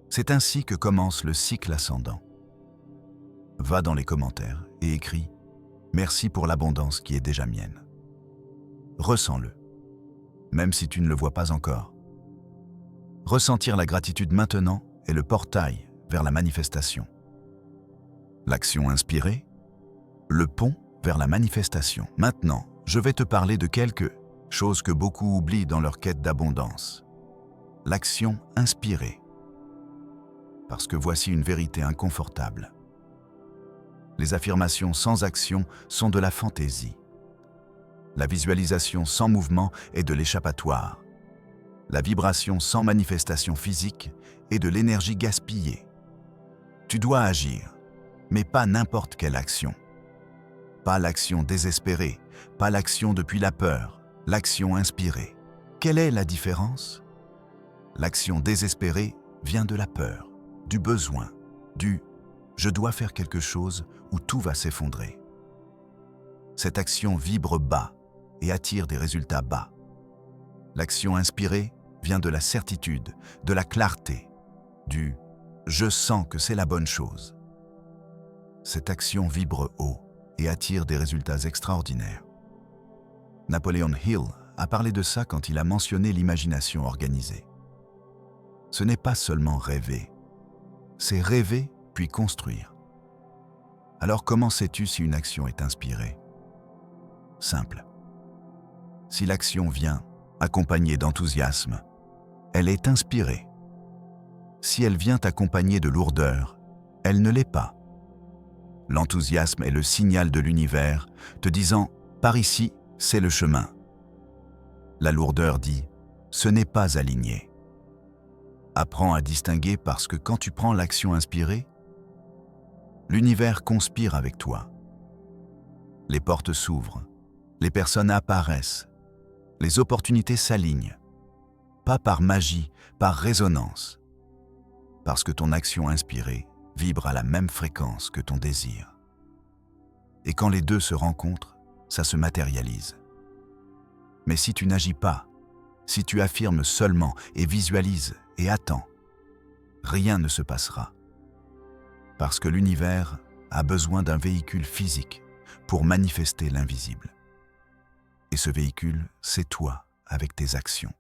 C'est ainsi que commence le cycle ascendant. Va dans les commentaires et écris « Merci pour l'abondance qui est déjà mienne ». Ressens-le, même si tu ne le vois pas encore. Ressentir la gratitude maintenant est le portail vers la manifestation. L'action inspirée, le pont vers la manifestation. Maintenant, je vais te parler de quelque chose que beaucoup oublient dans leur quête d'abondance. L'action inspirée. Parce que voici une vérité inconfortable. Les affirmations sans action sont de la fantaisie. La visualisation sans mouvement est de l'échappatoire. La vibration sans manifestation physique est de l'énergie gaspillée. Tu dois agir, mais pas n'importe quelle action. Pas l'action désespérée, pas l'action depuis la peur, l'action inspirée. Quelle est la différence? L'action désespérée vient de la peur, du besoin, du « je dois faire quelque chose ou tout va s'effondrer ». Cette action vibre bas et attire des résultats bas. L'action inspirée vient de la certitude, de la clarté, du « je sens que c'est la bonne chose ». Cette action vibre haut et attire des résultats extraordinaires. Napoleon Hill a parlé de ça quand il a mentionné l'imagination organisée. Ce n'est pas seulement rêver, c'est rêver puis construire. Alors comment sais-tu si une action est inspirée? Simple. Si l'action vient accompagnée d'enthousiasme, elle est inspirée. Si elle vient accompagnée de lourdeur, elle ne l'est pas. L'enthousiasme est le signal de l'univers te disant « par ici, c'est le chemin ». La lourdeur dit « ce n'est pas aligné ». Apprends à distinguer parce que quand tu prends l'action inspirée, l'univers conspire avec toi. Les portes s'ouvrent, les personnes apparaissent, les opportunités s'alignent. Pas par magie, par résonance. Parce que ton action inspirée vibre à la même fréquence que ton désir. Et quand les deux se rencontrent, ça se matérialise. Mais si tu n'agis pas, si tu affirmes seulement et visualises et attends, rien ne se passera. Parce que l'univers a besoin d'un véhicule physique pour manifester l'invisible. Et ce véhicule, c'est toi, avec tes actions,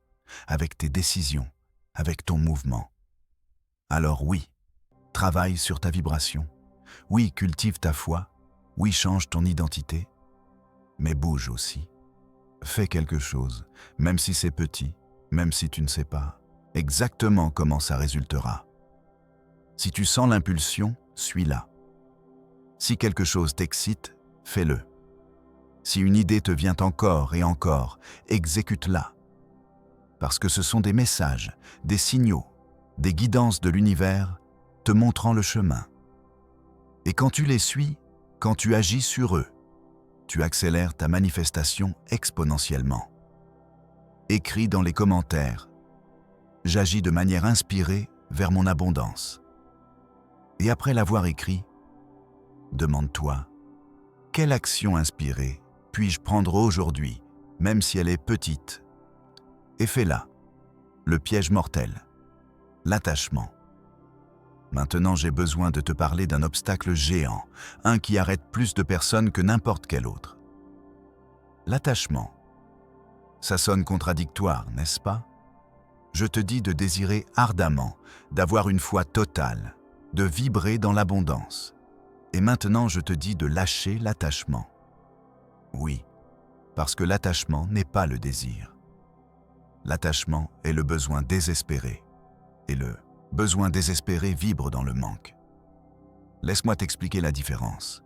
avec tes décisions, avec ton mouvement. Alors oui, travaille sur ta vibration. Oui, cultive ta foi. Oui, change ton identité. Mais bouge aussi. Fais quelque chose, même si c'est petit, même si tu ne sais pas exactement comment ça résultera. Si tu sens l'impulsion, suis-la. Si quelque chose t'excite, fais-le. Si une idée te vient encore et encore, exécute-la. Parce que ce sont des messages, des signaux, des guidances de l'univers te montrant le chemin. Et quand tu les suis, quand tu agis sur eux, tu accélères ta manifestation exponentiellement. Écris dans les commentaires « J'agis de manière inspirée vers mon abondance ». Et après l'avoir écrit, demande-toi « Quelle action inspirée puis-je prendre aujourd'hui, même si elle est petite ?» Et fais-la. Le piège mortel. L'attachement. Maintenant, j'ai besoin de te parler d'un obstacle géant, un qui arrête plus de personnes que n'importe quel autre. L'attachement. Ça sonne contradictoire, n'est-ce pas? Je te dis de désirer ardemment, d'avoir une foi totale, de vibrer dans l'abondance. Et maintenant, je te dis de lâcher l'attachement. Oui, parce que l'attachement n'est pas le désir. L'attachement est le besoin désespéré. Et le besoin désespéré vibre dans le manque. Laisse-moi t'expliquer la différence.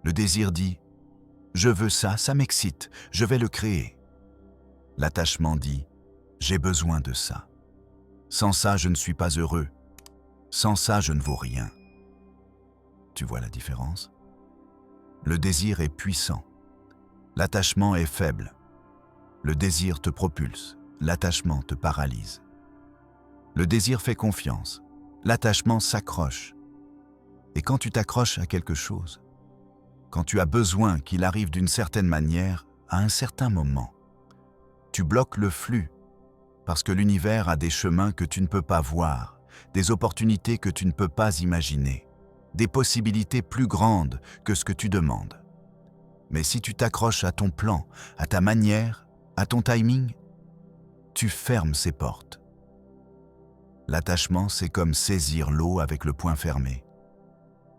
Le désir dit « Je veux ça, ça m'excite, je vais le créer ». L'attachement dit J'ai besoin de ça. Sans ça, je ne suis pas heureux. Sans ça, je ne vaux rien. Tu vois la différence? Le désir est puissant. L'attachement est faible. Le désir te propulse. L'attachement te paralyse. Le désir fait confiance. L'attachement s'accroche. Et quand tu t'accroches à quelque chose, quand tu as besoin qu'il arrive d'une certaine manière, à un certain moment, tu bloques le flux parce que l'univers a des chemins que tu ne peux pas voir, des opportunités que tu ne peux pas imaginer, des possibilités plus grandes que ce que tu demandes. Mais si tu t'accroches à ton plan, à ta manière, à ton timing, tu fermes ces portes. L'attachement, c'est comme saisir l'eau avec le poing fermé.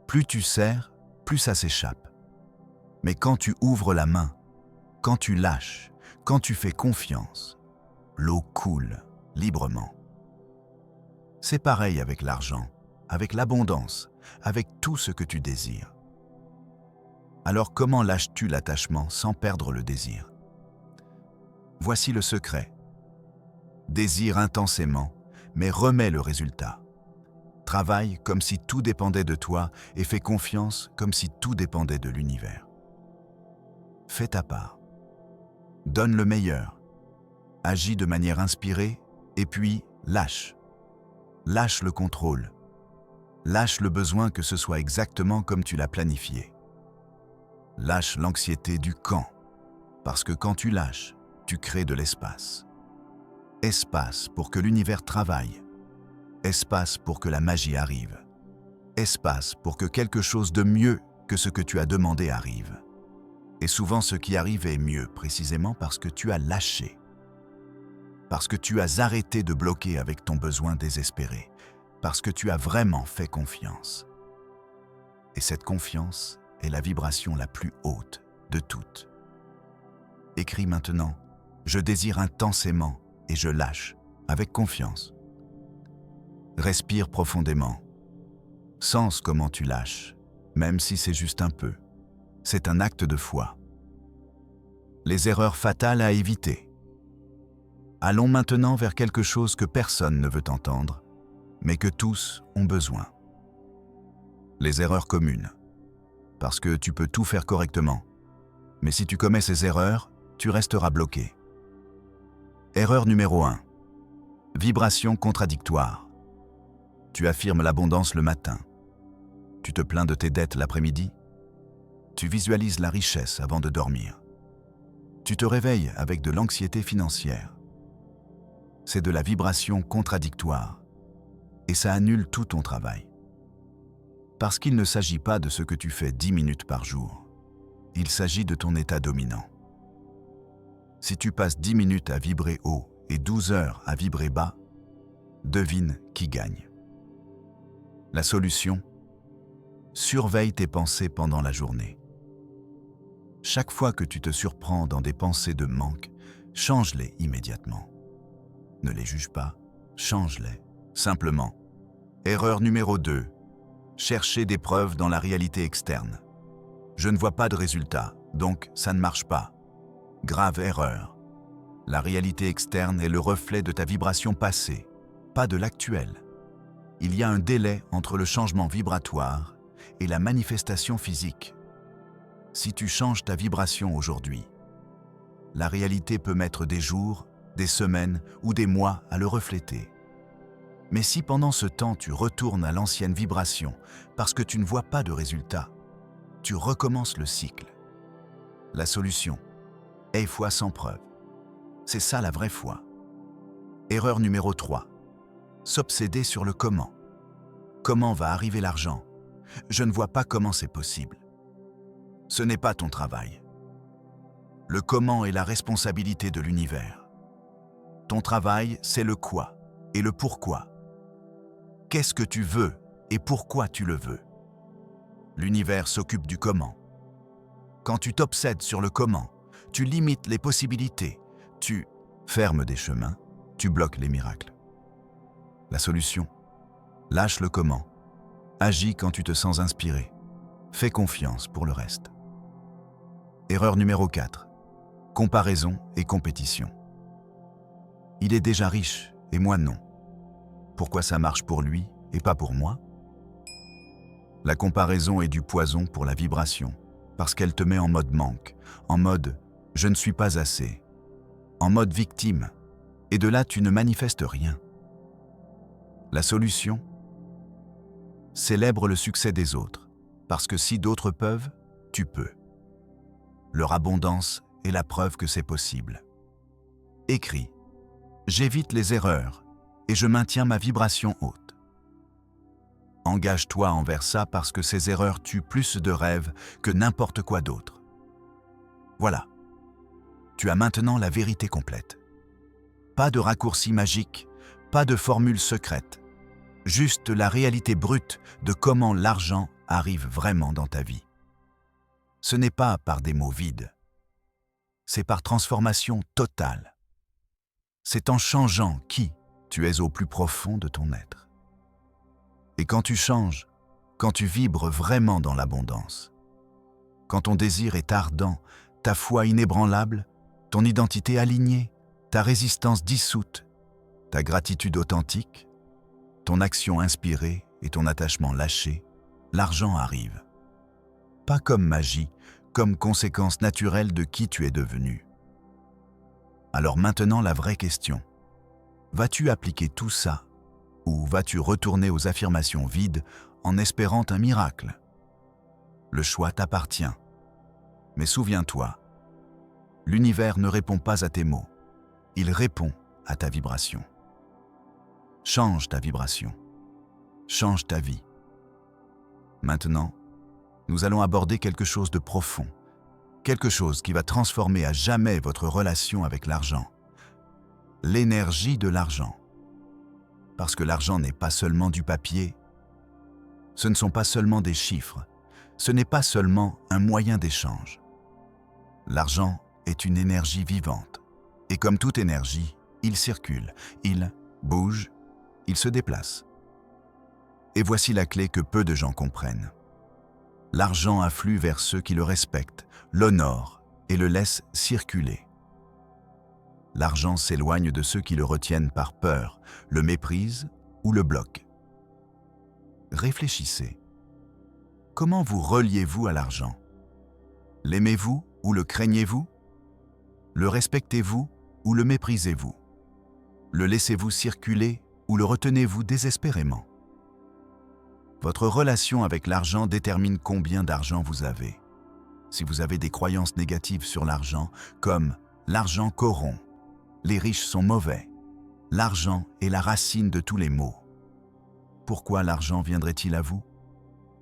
Plus tu serres, plus ça s'échappe. Mais quand tu ouvres la main, quand tu lâches, quand tu fais confiance, l'eau coule librement. C'est pareil avec l'argent, avec l'abondance, avec tout ce que tu désires. Alors comment lâches-tu l'attachement sans perdre le désir? Voici le secret. Désire intensément, mais remets le résultat. Travaille comme si tout dépendait de toi et fais confiance comme si tout dépendait de l'univers. Fais ta part. Donne le meilleur. Agis de manière inspirée et puis lâche. Lâche le contrôle. Lâche le besoin que ce soit exactement comme tu l'as planifié. Lâche l'anxiété du quand, parce que quand tu lâches, tu crées de l'espace. Espace pour que l'univers travaille. Espace pour que la magie arrive. Espace pour que quelque chose de mieux que ce que tu as demandé arrive. Et souvent ce qui arrive est mieux, précisément parce que tu as lâché. Parce que tu as arrêté de bloquer avec ton besoin désespéré. Parce que tu as vraiment fait confiance. Et cette confiance est la vibration la plus haute de toutes. Écris maintenant « Je désire intensément et je lâche avec confiance ». Respire profondément. Sens comment tu lâches, même si c'est juste un peu. C'est un acte de foi. Les erreurs fatales à éviter. Allons maintenant vers quelque chose que personne ne veut entendre, mais que tous ont besoin. Les erreurs communes. Parce que tu peux tout faire correctement. Mais si tu commets ces erreurs, tu resteras bloqué. Erreur numéro 1. Vibration contradictoire. Tu affirmes l'abondance le matin. Tu te plains de tes dettes l'après-midi. Tu visualises la richesse avant de dormir. Tu te réveilles avec de l'anxiété financière. C'est de la vibration contradictoire et ça annule tout ton travail. Parce qu'il ne s'agit pas de ce que tu fais 10 minutes par jour. Il s'agit de ton état dominant. Si tu passes 10 minutes à vibrer haut et 12 heures à vibrer bas, devine qui gagne. La solution? Surveille tes pensées pendant la journée. Chaque fois que tu te surprends dans des pensées de manque, change-les immédiatement. Ne les juge pas, change-les, simplement. Erreur numéro 2. Chercher des preuves dans la réalité externe. Je ne vois pas de résultat, donc ça ne marche pas. Grave erreur. La réalité externe est le reflet de ta vibration passée, pas de l'actuelle. Il y a un délai entre le changement vibratoire et la manifestation physique. Si tu changes ta vibration aujourd'hui, la réalité peut mettre des jours, des semaines ou des mois à le refléter. Mais si pendant ce temps tu retournes à l'ancienne vibration parce que tu ne vois pas de résultat, tu recommences le cycle. La solution? Aie foi sans preuve. C'est ça la vraie foi. Erreur numéro 3. S'obséder sur le comment. Comment va arriver l'argent? Je ne vois pas comment c'est possible. Ce n'est pas ton travail. Le comment est la responsabilité de l'univers. Ton travail, c'est le quoi et le pourquoi. Qu'est-ce que tu veux et pourquoi tu le veux? L'univers s'occupe du comment. Quand tu t'obsèdes sur le comment, tu limites les possibilités, tu fermes des chemins, tu bloques les miracles. La solution? Lâche le comment. Agis quand tu te sens inspiré. Fais confiance pour le reste. Erreur numéro 4. Comparaison et compétition. Il est déjà riche et moi non. Pourquoi ça marche pour lui et pas pour moi? La comparaison est du poison pour la vibration, parce qu'elle te met en mode manque, en mode « je ne suis pas assez », en mode victime, et de là tu ne manifestes rien. La solution? Célèbre le succès des autres, parce que si d'autres peuvent, tu peux. Leur abondance est la preuve que c'est possible. Écris « J'évite les erreurs et je maintiens ma vibration haute ». Engage-toi envers ça parce que ces erreurs tuent plus de rêves que n'importe quoi d'autre. Voilà. Tu as maintenant la vérité complète. Pas de raccourci magique, pas de formule secrète. Juste la réalité brute de comment l'argent arrive vraiment dans ta vie. Ce n'est pas par des mots vides. C'est par transformation totale. C'est en changeant qui tu es au plus profond de ton être. Et quand tu changes, quand tu vibres vraiment dans l'abondance, quand ton désir est ardent, ta foi inébranlable, ton identité alignée, ta résistance dissoute, ta gratitude authentique, ton action inspirée et ton attachement lâché, l'argent arrive. Pas comme magie, comme conséquence naturelle de qui tu es devenu. Alors maintenant la vraie question, vas-tu appliquer tout ça ou vas-tu retourner aux affirmations vides en espérant un miracle? Le choix t'appartient. Mais souviens-toi, l'univers ne répond pas à tes mots, il répond à ta vibration. Change ta vibration, change ta vie. Maintenant, nous allons aborder quelque chose de profond, quelque chose qui va transformer à jamais votre relation avec l'argent. L'énergie de l'argent. Parce que l'argent n'est pas seulement du papier, ce ne sont pas seulement des chiffres, ce n'est pas seulement un moyen d'échange. L'argent est une énergie vivante, et comme toute énergie, il circule, il bouge, il se déplace. Et voici la clé que peu de gens comprennent. L'argent afflue vers ceux qui le respectent, l'honorent et le laissent circuler. L'argent s'éloigne de ceux qui le retiennent par peur, le méprisent ou le bloquent. Réfléchissez. Comment vous reliez-vous à l'argent? L'aimez-vous ou le craignez-vous? Le respectez-vous ou le méprisez-vous? Le laissez-vous circuler ou le retenez-vous désespérément? Votre relation avec l'argent détermine combien d'argent vous avez. Si vous avez des croyances négatives sur l'argent, comme « l'argent corrompt », les riches sont mauvais. L'argent est la racine de tous les maux. Pourquoi l'argent viendrait-il à vous?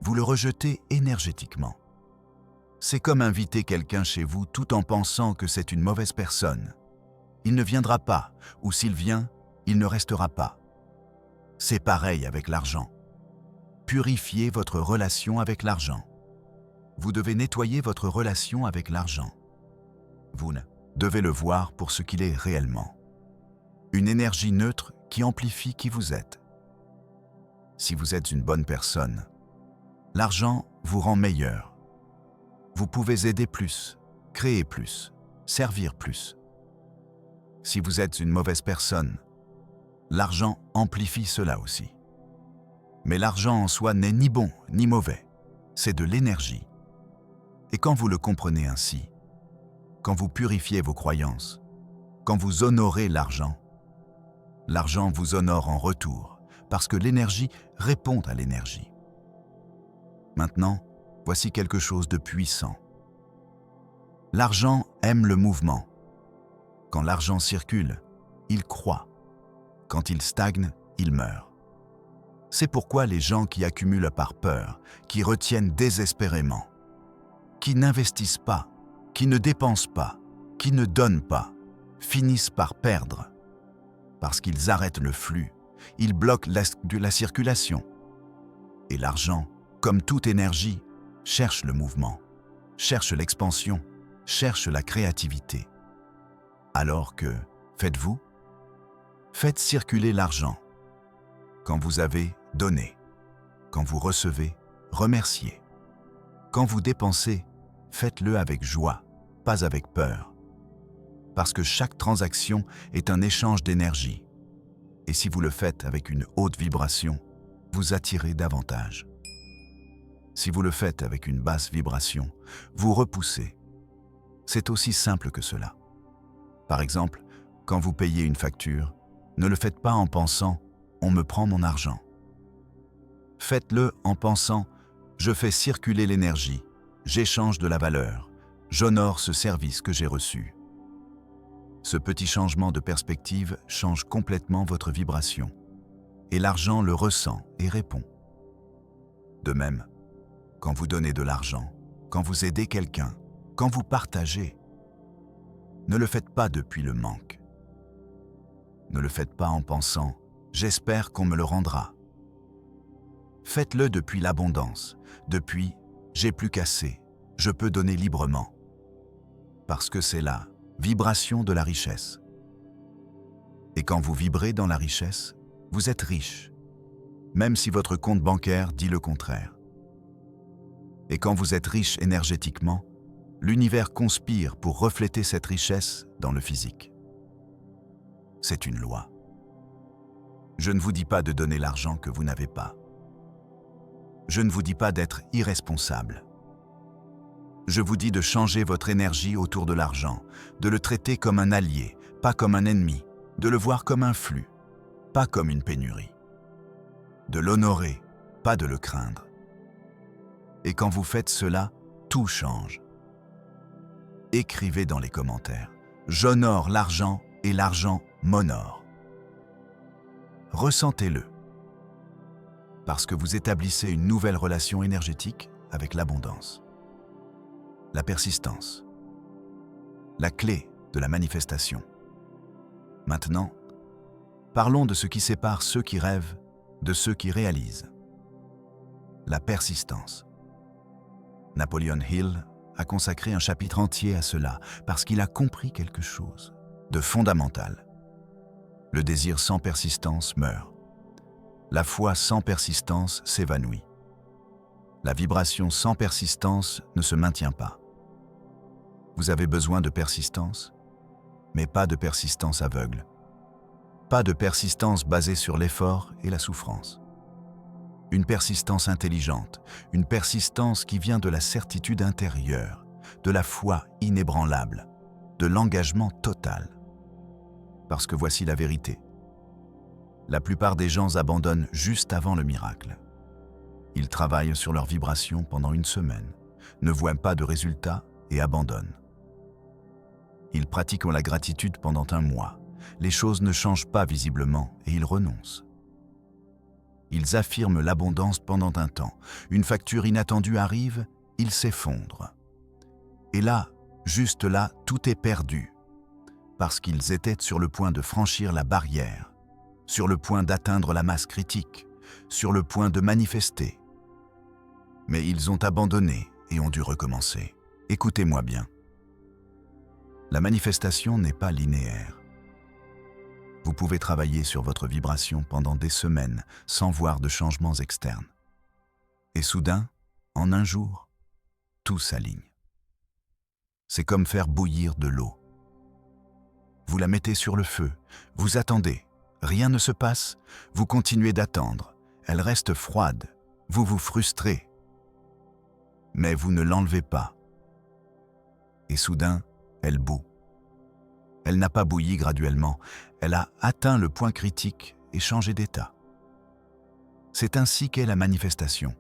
Vous le rejetez énergétiquement. C'est comme inviter quelqu'un chez vous tout en pensant que c'est une mauvaise personne. Il ne viendra pas, ou s'il vient, il ne restera pas. C'est pareil avec l'argent. Purifiez votre relation avec l'argent. Vous devez nettoyer votre relation avec l'argent. Vous devez le voir pour ce qu'il est réellement. Une énergie neutre qui amplifie qui vous êtes. Si vous êtes une bonne personne, l'argent vous rend meilleur. Vous pouvez aider plus, créer plus, servir plus. Si vous êtes une mauvaise personne, l'argent amplifie cela aussi. Mais l'argent en soi n'est ni bon ni mauvais, c'est de l'énergie. Et quand vous le comprenez ainsi, quand vous purifiez vos croyances, quand vous honorez l'argent vous honore en retour, parce que l'énergie répond à l'énergie. Maintenant, voici quelque chose de puissant. L'argent aime le mouvement. Quand l'argent circule, il croît. Quand il stagne, il meurt. C'est pourquoi les gens qui accumulent par peur, qui retiennent désespérément, qui n'investissent pas, qui ne dépensent pas, qui ne donnent pas, finissent par perdre. Parce qu'ils arrêtent le flux, ils bloquent la circulation. Et l'argent, comme toute énergie, cherche le mouvement, cherche l'expansion, cherche la créativité. Alors que, faites-vous? Faites circuler l'argent. Quand vous avez, donnez. Quand vous recevez, remerciez. Quand vous dépensez, faites-le avec joie, pas avec peur. parce que chaque transaction est un échange d'énergie. Et si vous le faites avec une haute vibration, vous attirez davantage. Si vous le faites avec une basse vibration, vous repoussez. C'est aussi simple que cela. Par exemple, quand vous payez une facture, ne le faites pas en pensant « on me prend mon argent ». Faites-le en pensant « je fais circuler l'énergie, j'échange de la valeur, j'honore ce service que j'ai reçu ». Ce petit changement de perspective change complètement votre vibration et l'argent le ressent et répond. De même, quand vous donnez de l'argent, quand vous aidez quelqu'un, quand vous partagez, ne le faites pas depuis le manque. Ne le faites pas en pensant « j'espère qu'on me le rendra ». Faites-le depuis l'abondance, depuis « j'ai plus qu'assez, je peux donner librement ». Parce que c'est la vibration de la richesse. Et quand vous vibrez dans la richesse, vous êtes riche, même si votre compte bancaire dit le contraire. Et quand vous êtes riche énergétiquement, l'univers conspire pour refléter cette richesse dans le physique. C'est une loi. Je ne vous dis pas de donner l'argent que vous n'avez pas. Je ne vous dis pas d'être irresponsable. Je vous dis de changer votre énergie autour de l'argent, de le traiter comme un allié, pas comme un ennemi, de le voir comme un flux, pas comme une pénurie. De l'honorer, pas de le craindre. Et quand vous faites cela, tout change. Écrivez dans les commentaires « J'honore l'argent et l'argent m'honore ». Ressentez-le, parce que vous établissez une nouvelle relation énergétique avec l'abondance. La persistance, la clé de la manifestation. Maintenant, parlons de ce qui sépare ceux qui rêvent de ceux qui réalisent. La persistance. Napoleon Hill a consacré un chapitre entier à cela parce qu'il a compris quelque chose de fondamental. Le désir sans persistance meurt. La foi sans persistance s'évanouit. La vibration sans persistance ne se maintient pas. Vous avez besoin de persistance, mais pas de persistance aveugle. Pas de persistance basée sur l'effort et la souffrance. Une persistance intelligente, une persistance qui vient de la certitude intérieure, de la foi inébranlable, de l'engagement total. Parce que voici la vérité. La plupart des gens abandonnent juste avant le miracle. Ils travaillent sur leur vibration pendant une semaine, ne voient pas de résultats et abandonnent. Ils pratiquent la gratitude pendant un mois. Les choses ne changent pas visiblement et ils renoncent. Ils affirment l'abondance pendant un temps. Une facture inattendue arrive, ils s'effondrent. Et là, juste là, tout est perdu. Parce qu'ils étaient sur le point de franchir la barrière, sur le point d'atteindre la masse critique, sur le point de manifester. Mais ils ont abandonné et ont dû recommencer. Écoutez-moi bien. La manifestation n'est pas linéaire. Vous pouvez travailler sur votre vibration pendant des semaines sans voir de changements externes. Et soudain, en un jour, tout s'aligne. C'est comme faire bouillir de l'eau. Vous la mettez sur le feu, vous attendez, rien ne se passe, vous continuez d'attendre, elle reste froide, vous vous frustrez. Mais vous ne l'enlevez pas. Et soudain, elle bout. Elle n'a pas bouilli graduellement, elle a atteint le point critique et changé d'état. C'est ainsi qu'est la manifestation.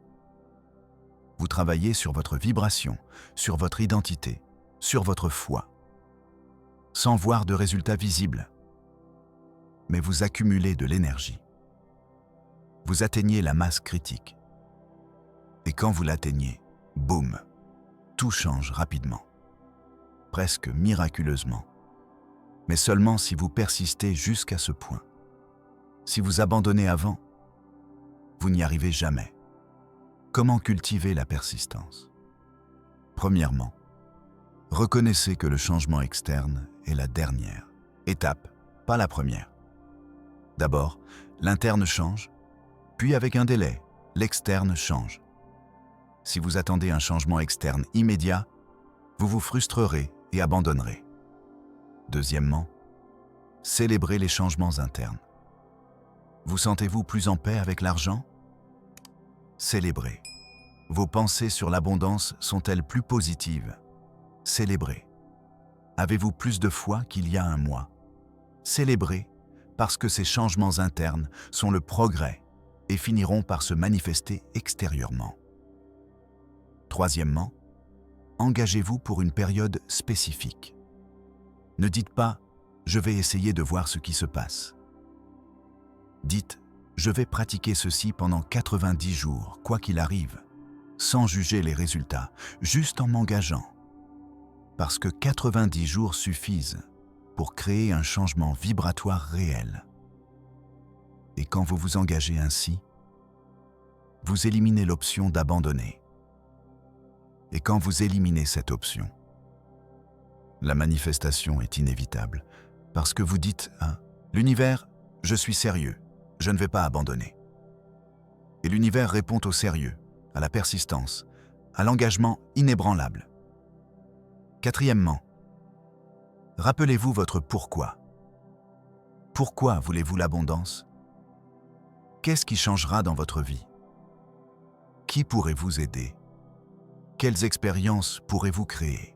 Vous travaillez sur votre vibration, sur votre identité, sur votre foi, sans voir de résultats visibles. Mais vous accumulez de l'énergie. Vous atteignez la masse critique. Et quand vous l'atteignez, boum, tout change rapidement, presque miraculeusement. Mais seulement si vous persistez jusqu'à ce point. Si vous abandonnez avant, vous n'y arrivez jamais. Comment cultiver la persistance? Premièrement, reconnaissez que le changement externe est la dernière étape, pas la première. D'abord, l'interne change, puis avec un délai, l'externe change. Si vous attendez un changement externe immédiat, vous vous frustrerez et abandonnerez. Deuxièmement, célébrez les changements internes. Vous sentez-vous plus en paix avec l'argent? Célébrez. Vos pensées sur l'abondance sont-elles plus positives? Célébrez. Avez-vous plus de foi qu'il y a un mois? Célébrez, parce que ces changements internes sont le progrès et finiront par se manifester extérieurement. Troisièmement, engagez-vous pour une période spécifique. Ne dites pas « je vais essayer de voir ce qui se passe ». Dites « je vais pratiquer ceci pendant 90 jours, quoi qu'il arrive », sans juger les résultats, juste en m'engageant. Parce que 90 jours suffisent pour créer un changement vibratoire réel. Et quand vous vous engagez ainsi, vous éliminez l'option d'abandonner. Et quand vous éliminez cette option, la manifestation est inévitable, parce que vous dites à l'univers « je suis sérieux, je ne vais pas abandonner ». Et l'univers répond au sérieux, à la persistance, à l'engagement inébranlable. Quatrièmement, rappelez-vous votre pourquoi. Pourquoi voulez-vous l'abondance? Qu'est-ce qui changera dans votre vie? Qui pourrait vous aider? Quelles expériences pourrez-vous créer?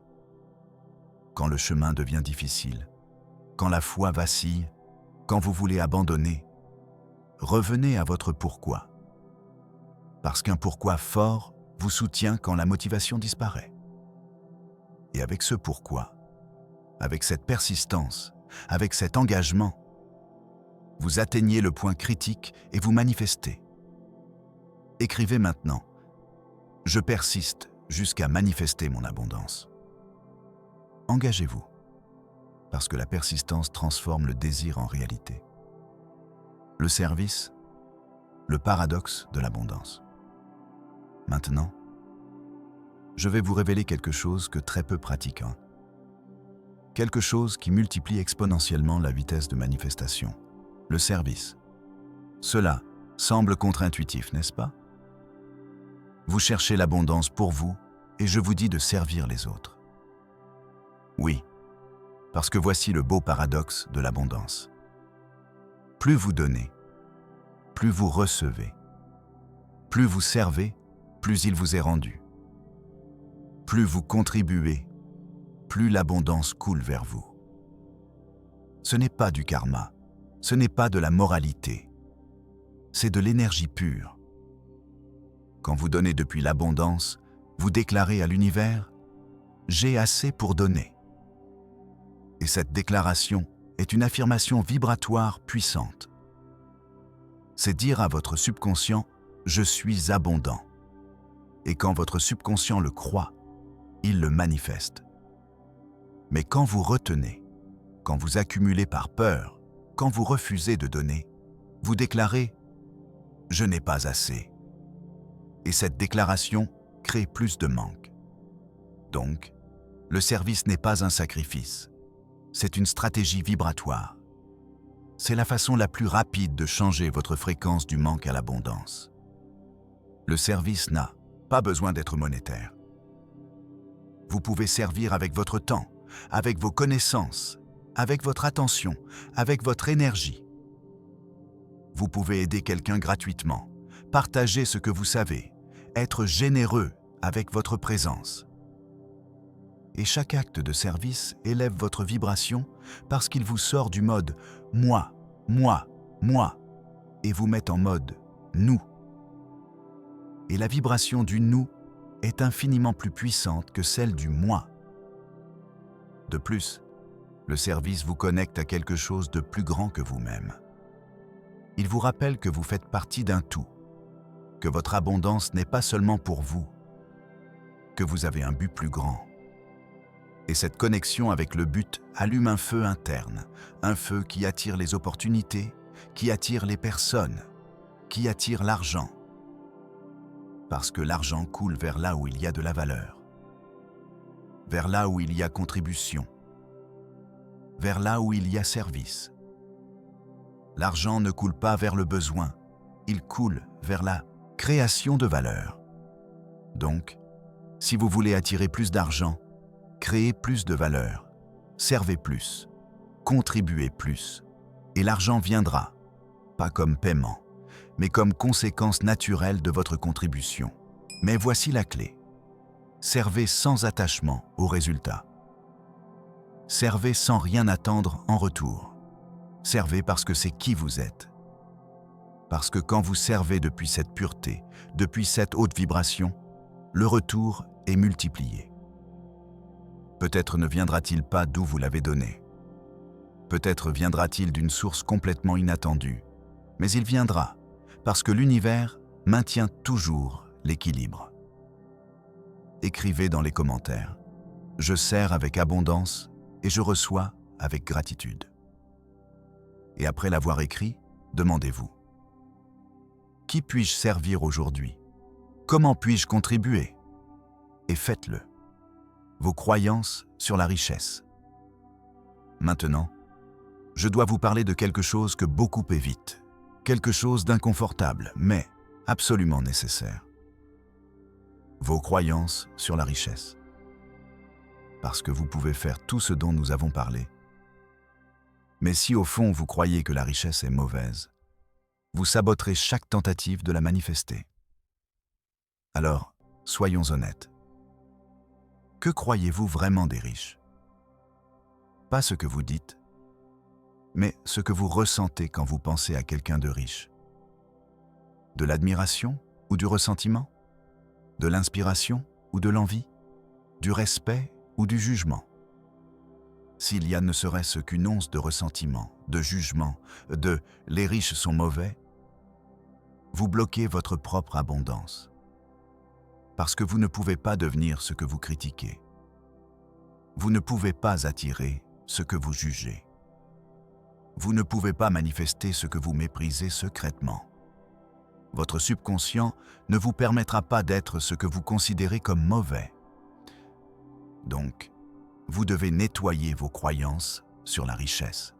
Quand le chemin devient difficile, quand la foi vacille, quand vous voulez abandonner, revenez à votre pourquoi. Parce qu'un pourquoi fort vous soutient quand la motivation disparaît. Et avec ce pourquoi, avec cette persistance, avec cet engagement, vous atteignez le point critique et vous manifestez. Écrivez maintenant « Je persiste jusqu'à manifester mon abondance ». Engagez-vous, parce que la persistance transforme le désir en réalité. Le service, le paradoxe de l'abondance. Maintenant, je vais vous révéler quelque chose que très peu pratiquent. Quelque chose qui multiplie exponentiellement la vitesse de manifestation. Le service. Cela semble contre-intuitif, n'est-ce pas? Vous cherchez l'abondance pour vous et je vous dis de servir les autres. Oui, parce que voici le beau paradoxe de l'abondance. Plus vous donnez, plus vous recevez. Plus vous servez, plus il vous est rendu. Plus vous contribuez, plus l'abondance coule vers vous. Ce n'est pas du karma, ce n'est pas de la moralité, c'est de l'énergie pure. Quand vous donnez depuis l'abondance, vous déclarez à l'univers « J'ai assez pour donner ». Et cette déclaration est une affirmation vibratoire puissante. C'est dire à votre subconscient « Je suis abondant ». Et quand votre subconscient le croit, il le manifeste. Mais quand vous retenez, quand vous accumulez par peur, quand vous refusez de donner, vous déclarez « Je n'ai pas assez ». Et cette déclaration crée plus de manque. Donc, le service n'est pas un sacrifice, c'est une stratégie vibratoire. C'est la façon la plus rapide de changer votre fréquence du manque à l'abondance. Le service n'a pas besoin d'être monétaire. Vous pouvez servir avec votre temps, avec vos connaissances, avec votre attention, avec votre énergie. Vous pouvez aider quelqu'un gratuitement, partager ce que vous savez, être généreux avec votre présence. Et chaque acte de service élève votre vibration parce qu'il vous sort du mode « moi », et vous met en mode « nous ». Et la vibration du « nous » est infiniment plus puissante que celle du « moi ». De plus, le service vous connecte à quelque chose de plus grand que vous-même. Il vous rappelle que vous faites partie d'un tout, que votre abondance n'est pas seulement pour vous, que vous avez un but plus grand. Et cette connexion avec le but allume un feu interne, un feu qui attire les opportunités, qui attire les personnes, qui attire l'argent. Parce que l'argent coule vers là où il y a de la valeur, vers là où il y a contribution, vers là où il y a service. L'argent ne coule pas vers le besoin, il coule vers la création de valeur. Donc, si vous voulez attirer plus d'argent, créez plus de valeur, servez plus, contribuez plus, et l'argent viendra, pas comme paiement, mais comme conséquence naturelle de votre contribution. Mais voici la clé. Servez sans attachement au résultat. Servez sans rien attendre en retour. Servez parce que c'est qui vous êtes. Parce que quand vous servez depuis cette pureté, depuis cette haute vibration, le retour est multiplié. Peut-être ne viendra-t-il pas d'où vous l'avez donné. Peut-être viendra-t-il d'une source complètement inattendue. Mais il viendra, parce que l'univers maintient toujours l'équilibre. Écrivez dans les commentaires « Je sers avec abondance et je reçois avec gratitude ». Et après l'avoir écrit, demandez-vous « Qui puis-je servir aujourd'hui ? Comment puis-je contribuer ?» Et faites-le. Vos croyances sur la richesse. Maintenant, je dois vous parler de quelque chose que beaucoup évitent, quelque chose d'inconfortable, mais absolument nécessaire. Vos croyances sur la richesse. Parce que vous pouvez faire tout ce dont nous avons parlé. Mais si au fond vous croyez que la richesse est mauvaise, vous saboterez chaque tentative de la manifester. Alors, soyons honnêtes. Que croyez-vous vraiment des riches ? Pas ce que vous dites, mais ce que vous ressentez quand vous pensez à quelqu'un de riche. De l'admiration ou du ressentiment ? De l'inspiration ou de l'envie ? Du respect ou du jugement ? S'il y a ne serait-ce qu'une once de ressentiment, de jugement, de « les riches sont mauvais », vous bloquez votre propre abondance. Parce que vous ne pouvez pas devenir ce que vous critiquez. Vous ne pouvez pas attirer ce que vous jugez. Vous ne pouvez pas manifester ce que vous méprisez secrètement. Votre subconscient ne vous permettra pas d'être ce que vous considérez comme mauvais. Donc, vous devez nettoyer vos croyances sur la richesse.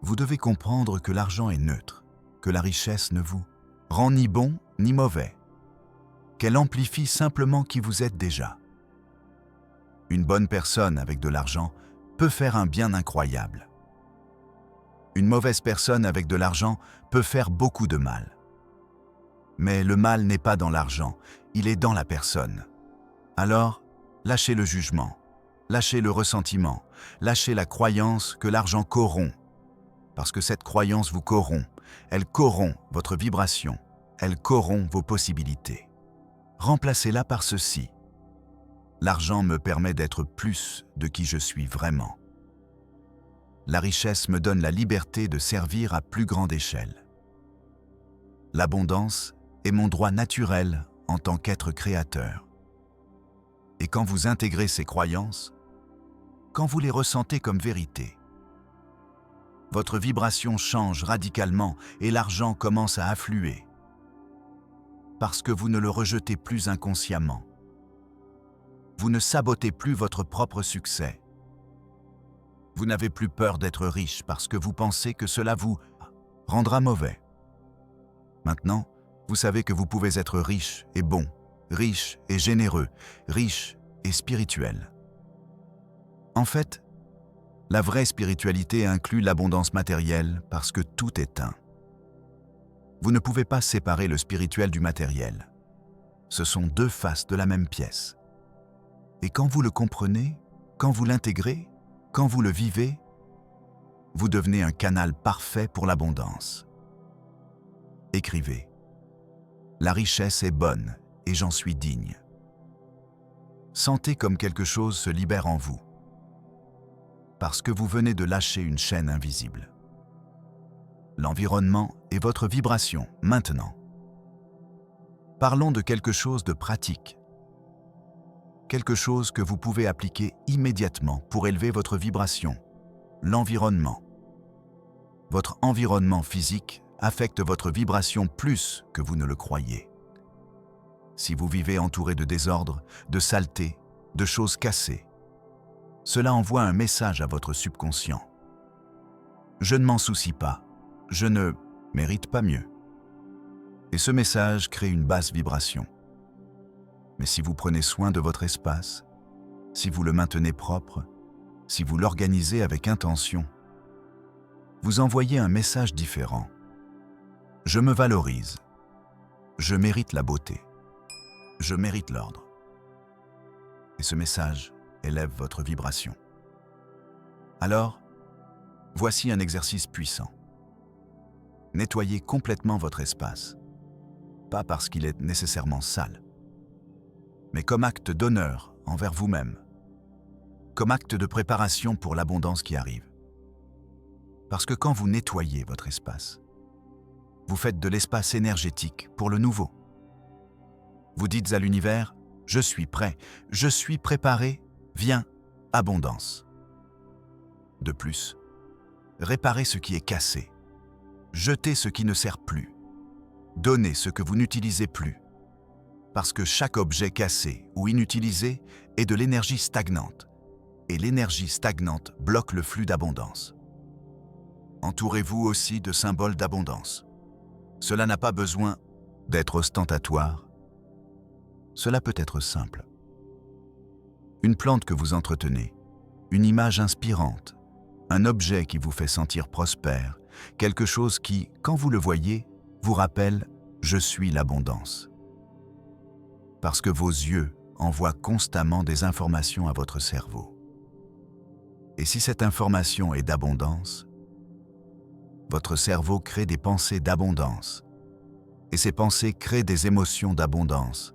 Vous devez comprendre que l'argent est neutre, que la richesse ne vous rend ni bon ni mauvais, qu'elle amplifie simplement qui vous êtes déjà. Une bonne personne avec de l'argent peut faire un bien incroyable. Une mauvaise personne avec de l'argent peut faire beaucoup de mal. Mais le mal n'est pas dans l'argent, il est dans la personne. Alors, lâchez le jugement, lâchez le ressentiment, lâchez la croyance que l'argent corrompt. Parce que cette croyance vous corrompt, elle corrompt votre vibration, elle corrompt vos possibilités. Remplacez-la par ceci. L'argent me permet d'être plus de qui je suis vraiment. La richesse me donne la liberté de servir à plus grande échelle. L'abondance est mon droit naturel en tant qu'être créateur. Et quand vous intégrez ces croyances, quand vous les ressentez comme vérité, votre vibration change radicalement et l'argent commence à affluer. Parce que vous ne le rejetez plus inconsciemment. Vous ne sabotez plus votre propre succès. Vous n'avez plus peur d'être riche parce que vous pensez que cela vous rendra mauvais. Maintenant, vous savez que vous pouvez être riche et bon, riche et généreux, riche et spirituel. En fait, la vraie spiritualité inclut l'abondance matérielle parce que tout est un. Vous ne pouvez pas séparer le spirituel du matériel. Ce sont deux faces de la même pièce. Et quand vous le comprenez, quand vous l'intégrez, quand vous le vivez, vous devenez un canal parfait pour l'abondance. Écrivez. La richesse est bonne et j'en suis digne. Sentez comme quelque chose se libère en vous. Parce que vous venez de lâcher une chaîne invisible. L'environnement est votre vibration maintenant. Parlons de quelque chose de pratique. Quelque chose que vous pouvez appliquer immédiatement pour élever votre vibration. L'environnement. Votre environnement physique affecte votre vibration plus que vous ne le croyez. Si vous vivez entouré de désordre, de saleté, de choses cassées, cela envoie un message à votre subconscient. Je ne m'en soucie pas, je ne mérite pas mieux. Et ce message crée une basse vibration. Mais si vous prenez soin de votre espace, si vous le maintenez propre, si vous l'organisez avec intention, vous envoyez un message différent. Je me valorise. Je mérite la beauté. Je mérite l'ordre. Et ce message élève votre vibration. Alors, voici un exercice puissant. Nettoyez complètement votre espace, pas parce qu'il est nécessairement sale, mais comme acte d'honneur envers vous-même, comme acte de préparation pour l'abondance qui arrive. Parce que quand vous nettoyez votre espace, vous faites de l'espace énergétique pour le nouveau. Vous dites à l'univers, je suis prêt, je suis préparé, viens, abondance. De plus, réparez ce qui est cassé, jetez ce qui ne sert plus, donnez ce que vous n'utilisez plus, parce que chaque objet cassé ou inutilisé est de l'énergie stagnante, et l'énergie stagnante bloque le flux d'abondance. Entourez-vous aussi de symboles d'abondance. Cela n'a pas besoin d'être ostentatoire. Cela peut être simple. Une plante que vous entretenez, une image inspirante, un objet qui vous fait sentir prospère, quelque chose qui, quand vous le voyez, vous rappelle « Je suis l'abondance ». Parce que vos yeux envoient constamment des informations à votre cerveau. Et si cette information est d'abondance, votre cerveau crée des pensées d'abondance. Et ces pensées créent des émotions d'abondance.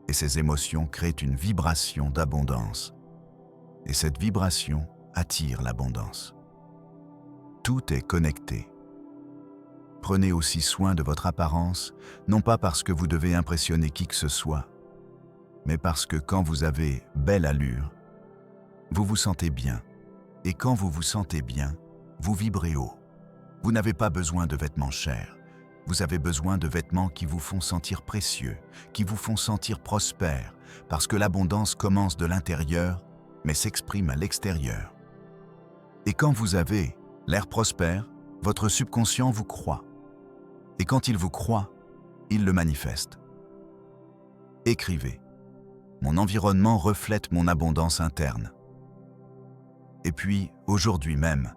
Et ces émotions créent une vibration d'abondance. Et cette vibration attire l'abondance. Tout est connecté. Prenez aussi soin de votre apparence, non pas parce que vous devez impressionner qui que ce soit, mais parce que quand vous avez belle allure, vous vous sentez bien. Et quand vous vous sentez bien, vous vibrez haut. Vous n'avez pas besoin de vêtements chers. Vous avez besoin de vêtements qui vous font sentir précieux, qui vous font sentir prospère, parce que l'abondance commence de l'intérieur, mais s'exprime à l'extérieur. Et quand vous avez l'air prospère, votre subconscient vous croit. Et quand il vous croit, il le manifeste. Écrivez. Mon environnement reflète mon abondance interne. Et puis, aujourd'hui même,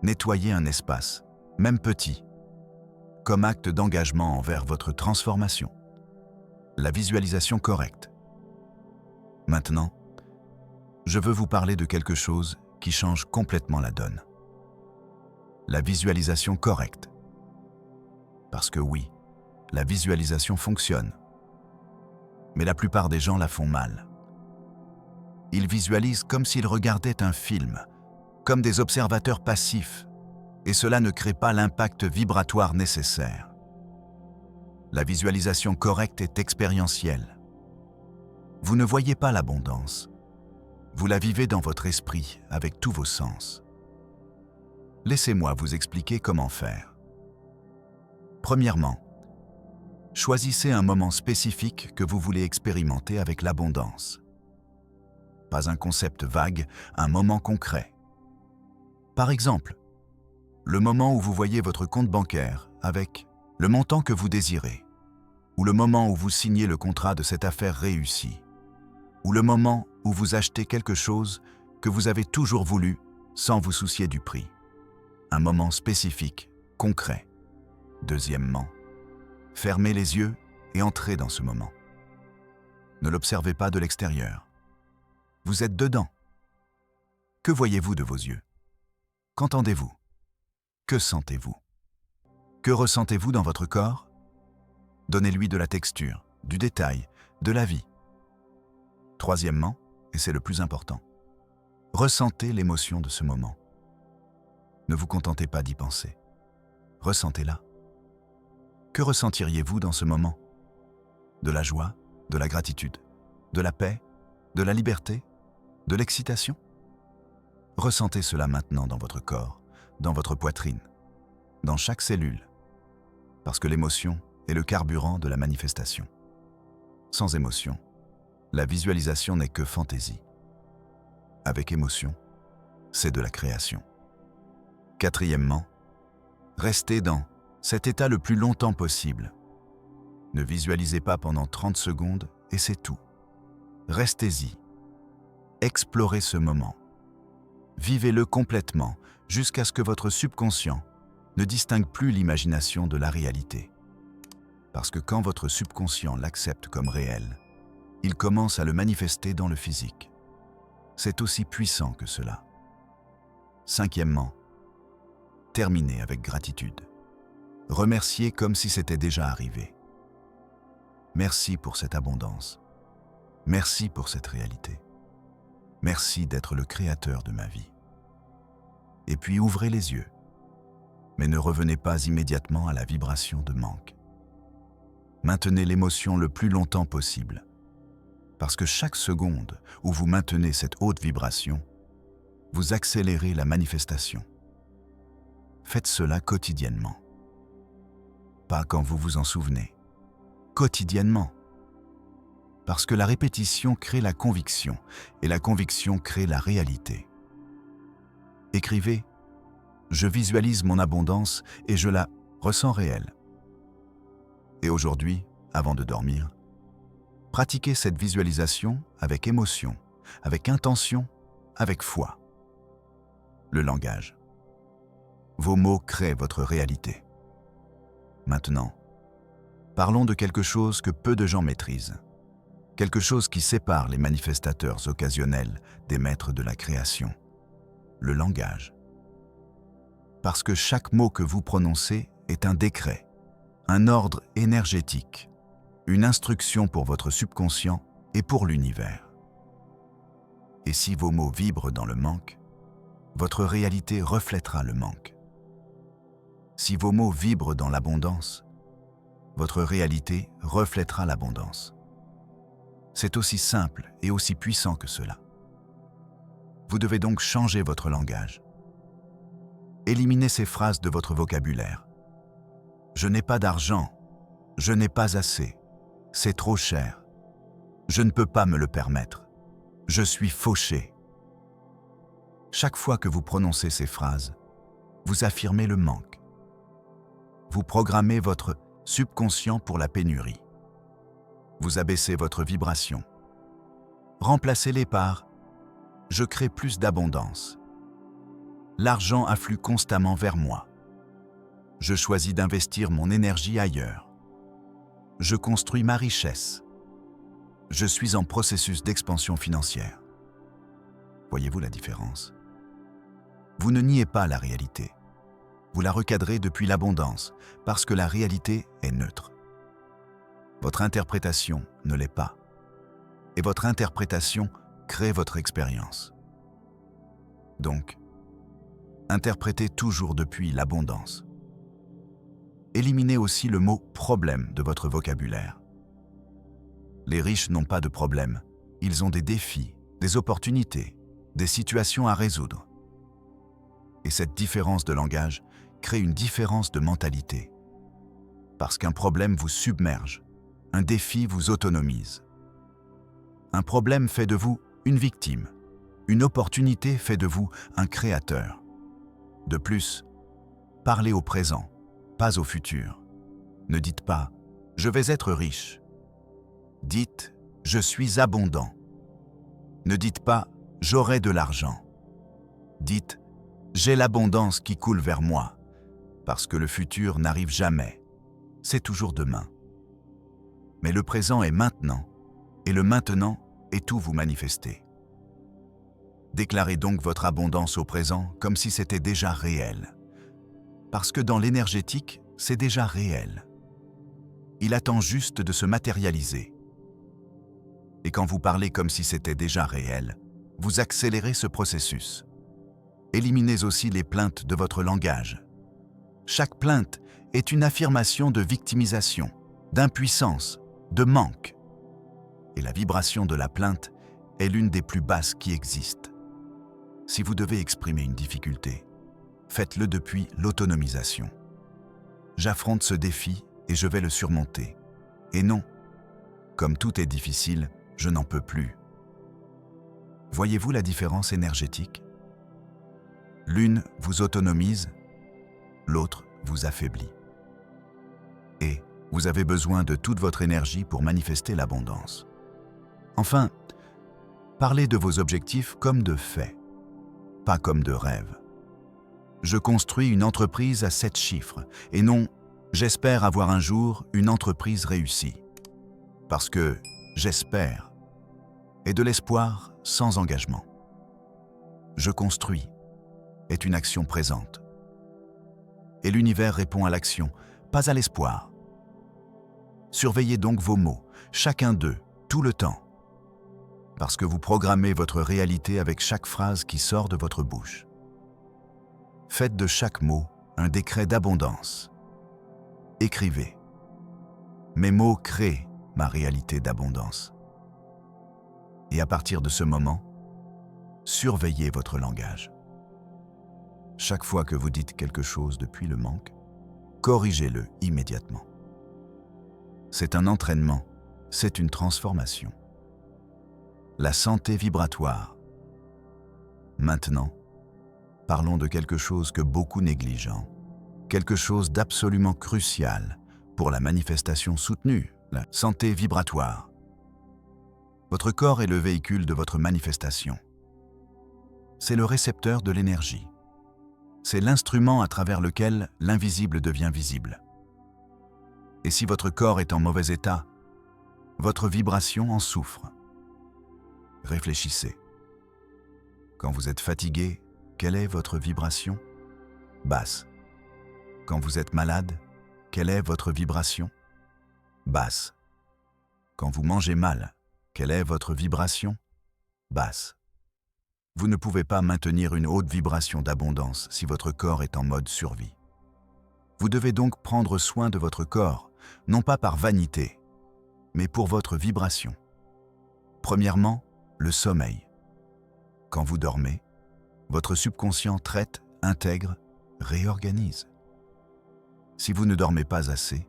nettoyez un espace, même petit, comme acte d'engagement envers votre transformation. La visualisation correcte. Maintenant, je veux vous parler de quelque chose qui change complètement la donne. La visualisation correcte. Parce que oui, la visualisation fonctionne. Mais la plupart des gens la font mal. Ils visualisent comme s'ils regardaient un film, comme des observateurs passifs, et cela ne crée pas l'impact vibratoire nécessaire. La visualisation correcte est expérientielle. Vous ne voyez pas l'abondance. Vous la vivez dans votre esprit avec tous vos sens. Laissez-moi vous expliquer comment faire. Premièrement, choisissez un moment spécifique que vous voulez expérimenter avec l'abondance. Pas un concept vague, un moment concret. Par exemple, le moment où vous voyez votre compte bancaire avec le montant que vous désirez, ou le moment où vous signez le contrat de cette affaire réussie, ou le moment où vous achetez quelque chose que vous avez toujours voulu sans vous soucier du prix. Un moment spécifique, concret. Deuxièmement, fermez les yeux et entrez dans ce moment. Ne l'observez pas de l'extérieur. Vous êtes dedans. Que voyez-vous de vos yeux? Qu'entendez-vous? Que sentez-vous? Que ressentez-vous dans votre corps? Donnez-lui de la texture, du détail, de la vie. Troisièmement, et c'est le plus important, ressentez l'émotion de ce moment. Ne vous contentez pas d'y penser. Ressentez-la. Que ressentiriez-vous dans ce moment? De la joie, de la gratitude, de la paix, de la liberté, de l'excitation? Ressentez cela maintenant dans votre corps, dans votre poitrine, dans chaque cellule, parce que l'émotion est le carburant de la manifestation. Sans émotion, la visualisation n'est que fantaisie. Avec émotion, c'est de la création. Quatrièmement, restez dans cet état le plus longtemps possible. Ne visualisez pas pendant 30 secondes et c'est tout. Restez-y. Explorez ce moment. Vivez-le complètement jusqu'à ce que votre subconscient ne distingue plus l'imagination de la réalité. Parce que quand votre subconscient l'accepte comme réel, il commence à le manifester dans le physique. C'est aussi puissant que cela. Cinquièmement, terminez avec gratitude. Remerciez comme si c'était déjà arrivé. Merci pour cette abondance. Merci pour cette réalité. Merci d'être le créateur de ma vie. Et puis ouvrez les yeux. Mais ne revenez pas immédiatement à la vibration de manque. Maintenez l'émotion le plus longtemps possible. Parce que chaque seconde où vous maintenez cette haute vibration, vous accélérez la manifestation. Faites cela quotidiennement. Pas quand vous vous en souvenez. Quotidiennement. Parce que la répétition crée la conviction, et la conviction crée la réalité. Écrivez « Je visualise mon abondance et je la ressens réelle ». Et aujourd'hui, avant de dormir, pratiquez cette visualisation avec émotion, avec intention, avec foi. Le langage. Vos mots créent votre réalité. Maintenant, parlons de quelque chose que peu de gens maîtrisent. Quelque chose qui sépare les manifestateurs occasionnels des maîtres de la création. Le langage. Parce que chaque mot que vous prononcez est un décret, un ordre énergétique, une instruction pour votre subconscient et pour l'univers. Et si vos mots vibrent dans le manque, votre réalité reflètera le manque. Si vos mots vibrent dans l'abondance, votre réalité reflètera l'abondance. C'est aussi simple et aussi puissant que cela. Vous devez donc changer votre langage. Éliminez ces phrases de votre vocabulaire. Je n'ai pas d'argent, je n'ai pas assez, c'est trop cher, je ne peux pas me le permettre, je suis fauché. Chaque fois que vous prononcez ces phrases, vous affirmez le manque. Vous programmez votre subconscient pour la pénurie. Vous abaissez votre vibration. Remplacez-les par « Je crée plus d'abondance ». L'argent afflue constamment vers moi. Je choisis d'investir mon énergie ailleurs. Je construis ma richesse. Je suis en processus d'expansion financière. Voyez-vous la différence? Vous ne niez pas la réalité. Vous la recadrez depuis l'abondance, parce que la réalité est neutre. Votre interprétation ne l'est pas. Et votre interprétation crée votre expérience. Donc, interprétez toujours depuis l'abondance. Éliminez aussi le mot « problème » de votre vocabulaire. Les riches n'ont pas de problème, ils ont des défis, des opportunités, des situations à résoudre. Et cette différence de langage crée une différence de mentalité. Parce qu'un problème vous submerge, un défi vous autonomise. Un problème fait de vous une victime, une opportunité fait de vous un créateur. De plus, parlez au présent, pas au futur. Ne dites pas « je vais être riche ». Dites « je suis abondant ». Ne dites pas « j'aurai de l'argent ». Dites « j'ai l'abondance qui coule vers moi », parce que le futur n'arrive jamais, c'est toujours demain. Mais le présent est maintenant, et le maintenant est tout vous manifester. Déclarez donc votre abondance au présent comme si c'était déjà réel. Parce que dans l'énergétique, c'est déjà réel. Il attend juste de se matérialiser. Et quand vous parlez comme si c'était déjà réel, vous accélérez ce processus. Éliminez aussi les plaintes de votre langage. Chaque plainte est une affirmation de victimisation, d'impuissance, de manque. Et la vibration de la plainte est l'une des plus basses qui existent. Si vous devez exprimer une difficulté, faites-le depuis l'autonomisation. J'affronte ce défi et je vais le surmonter. Et non, comme tout est difficile, je n'en peux plus. Voyez-vous la différence énergétique? L'une vous autonomise, l'autre vous affaiblit. Et vous avez besoin de toute votre énergie pour manifester l'abondance. Enfin, parlez de vos objectifs comme de faits. pas comme de rêves. Je construis une entreprise à 7 chiffres, et non, j'espère avoir un jour une entreprise réussie. Parce que j'espère, et de l'espoir sans engagement. Je construis est une action présente. Et l'univers répond à l'action, pas à l'espoir. Surveillez donc vos mots, chacun d'eux, tout le temps. Parce que vous programmez votre réalité avec chaque phrase qui sort de votre bouche. Faites de chaque mot un décret d'abondance. Écrivez. Mes mots créent ma réalité d'abondance. Et à partir de ce moment, surveillez votre langage. Chaque fois que vous dites quelque chose depuis le manque, corrigez-le immédiatement. C'est un entraînement, c'est une transformation. La santé vibratoire. Maintenant, parlons de quelque chose que beaucoup négligent, quelque chose d'absolument crucial pour la manifestation soutenue, la santé vibratoire. Votre corps est le véhicule de votre manifestation. C'est le récepteur de l'énergie. C'est l'instrument à travers lequel l'invisible devient visible. Et si votre corps est en mauvais état, votre vibration en souffre. Réfléchissez. Quand vous êtes fatigué, quelle est votre vibration? Basse. Quand vous êtes malade, quelle est votre vibration? Basse. Quand vous mangez mal, quelle est votre vibration? Basse. Vous ne pouvez pas maintenir une haute vibration d'abondance si votre corps est en mode survie. Vous devez donc prendre soin de votre corps, non pas par vanité, mais pour votre vibration. Premièrement, le sommeil. Quand vous dormez, votre subconscient traite, intègre, réorganise. Si vous ne dormez pas assez,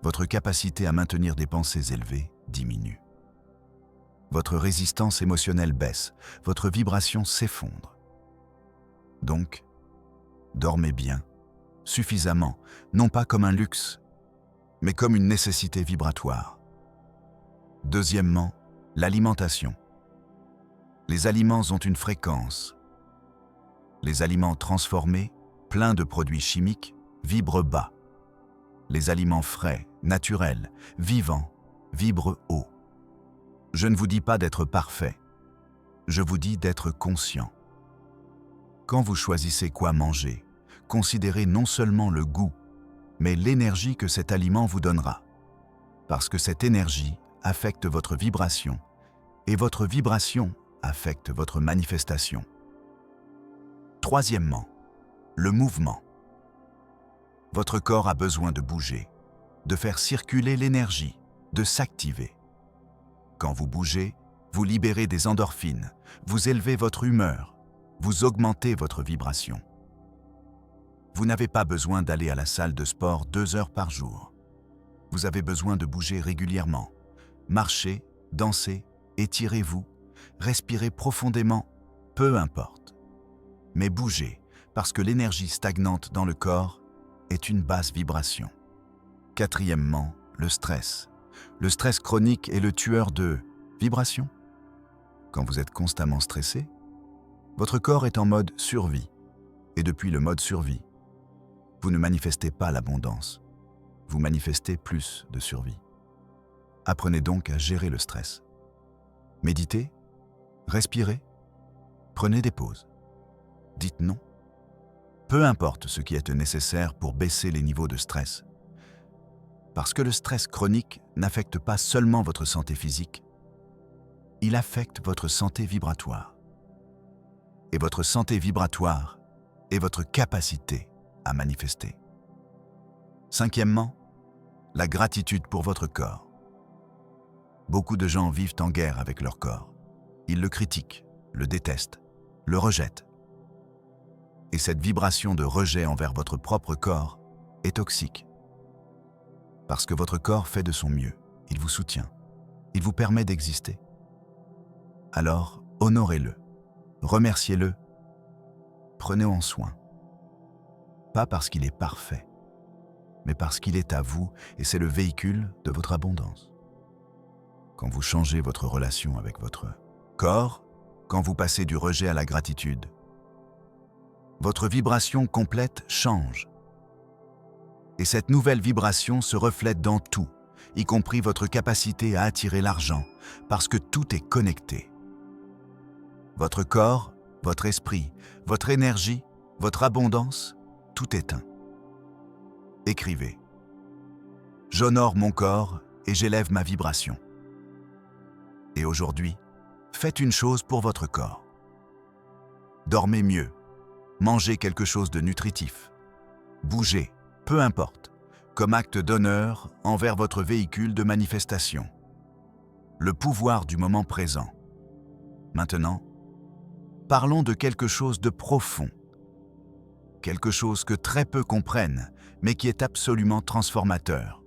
votre capacité à maintenir des pensées élevées diminue. Votre résistance émotionnelle baisse, votre vibration s'effondre. Donc, dormez bien, suffisamment, non pas comme un luxe, mais comme une nécessité vibratoire. Deuxièmement, l'alimentation. Les aliments ont une fréquence. Les aliments transformés, pleins de produits chimiques, vibrent bas. Les aliments frais, naturels, vivants, vibrent haut. Je ne vous dis pas d'être parfait, je vous dis d'être conscient. Quand vous choisissez quoi manger, considérez non seulement le goût, mais l'énergie que cet aliment vous donnera. Parce que cette énergie affecte votre vibration, et votre vibration affecte votre manifestation. Troisièmement, le mouvement. Votre corps a besoin de bouger, de faire circuler l'énergie, de s'activer. Quand vous bougez, vous libérez des endorphines, vous élevez votre humeur, vous augmentez votre vibration. Vous n'avez pas besoin d'aller à la salle de sport 2 heures par jour. Vous avez besoin de bouger régulièrement. Marchez, dansez, étirez-vous, respirez profondément, peu importe. Mais bougez, parce que l'énergie stagnante dans le corps est une basse vibration. Quatrièmement, le stress. Le stress chronique est le tueur de vibration. Quand vous êtes constamment stressé, votre corps est en mode survie. Et depuis le mode survie, vous ne manifestez pas l'abondance. Vous manifestez plus de survie. Apprenez donc à gérer le stress. Méditez, respirez, prenez des pauses. Dites non. Peu importe ce qui est nécessaire pour baisser les niveaux de stress. Parce que le stress chronique n'affecte pas seulement votre santé physique, il affecte votre santé vibratoire. Et votre santé vibratoire est votre capacité à manifester. Cinquièmement, la gratitude pour votre corps. Beaucoup de gens vivent en guerre avec leur corps. Ils le critiquent, le détestent, le rejettent. Et cette vibration de rejet envers votre propre corps est toxique. Parce que votre corps fait de son mieux, il vous soutient, il vous permet d'exister. Alors, honorez-le, remerciez-le, prenez-en soin. Pas parce qu'il est parfait, mais parce qu'il est à vous et c'est le véhicule de votre abondance. Quand vous changez votre relation avec votre corps, quand vous passez du rejet à la gratitude, votre vibration complète change. Et cette nouvelle vibration se reflète dans tout, y compris votre capacité à attirer l'argent, parce que tout est connecté. Votre corps, votre esprit, votre énergie, votre abondance, tout est un. Écrivez. J'honore mon corps et j'élève ma vibration. Et aujourd'hui, faites une chose pour votre corps. Dormez mieux, mangez quelque chose de nutritif, bougez, peu importe, comme acte d'honneur envers votre véhicule de manifestation. Le pouvoir du moment présent. Maintenant, parlons de quelque chose de profond. Quelque chose que très peu comprennent, mais qui est absolument transformateur.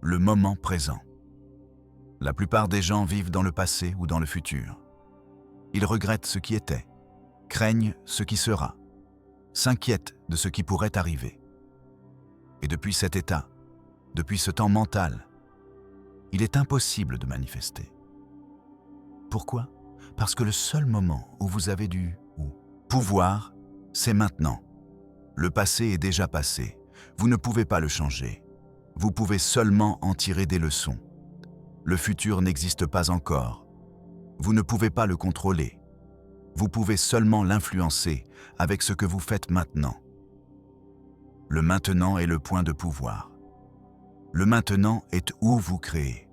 Le moment présent. La plupart des gens vivent dans le passé ou dans le futur. Ils regrettent ce qui était, craignent ce qui sera, s'inquiètent de ce qui pourrait arriver. Et depuis cet état, depuis ce temps mental, il est impossible de manifester. Pourquoi ? Parce que le seul moment où vous avez du pouvoir, c'est maintenant. Le passé est déjà passé. Vous ne pouvez pas le changer. Vous pouvez seulement en tirer des leçons. Le futur n'existe pas encore. Vous ne pouvez pas le contrôler. Vous pouvez seulement l'influencer avec ce que vous faites maintenant. Le maintenant est le point de pouvoir. Le maintenant est où vous créez.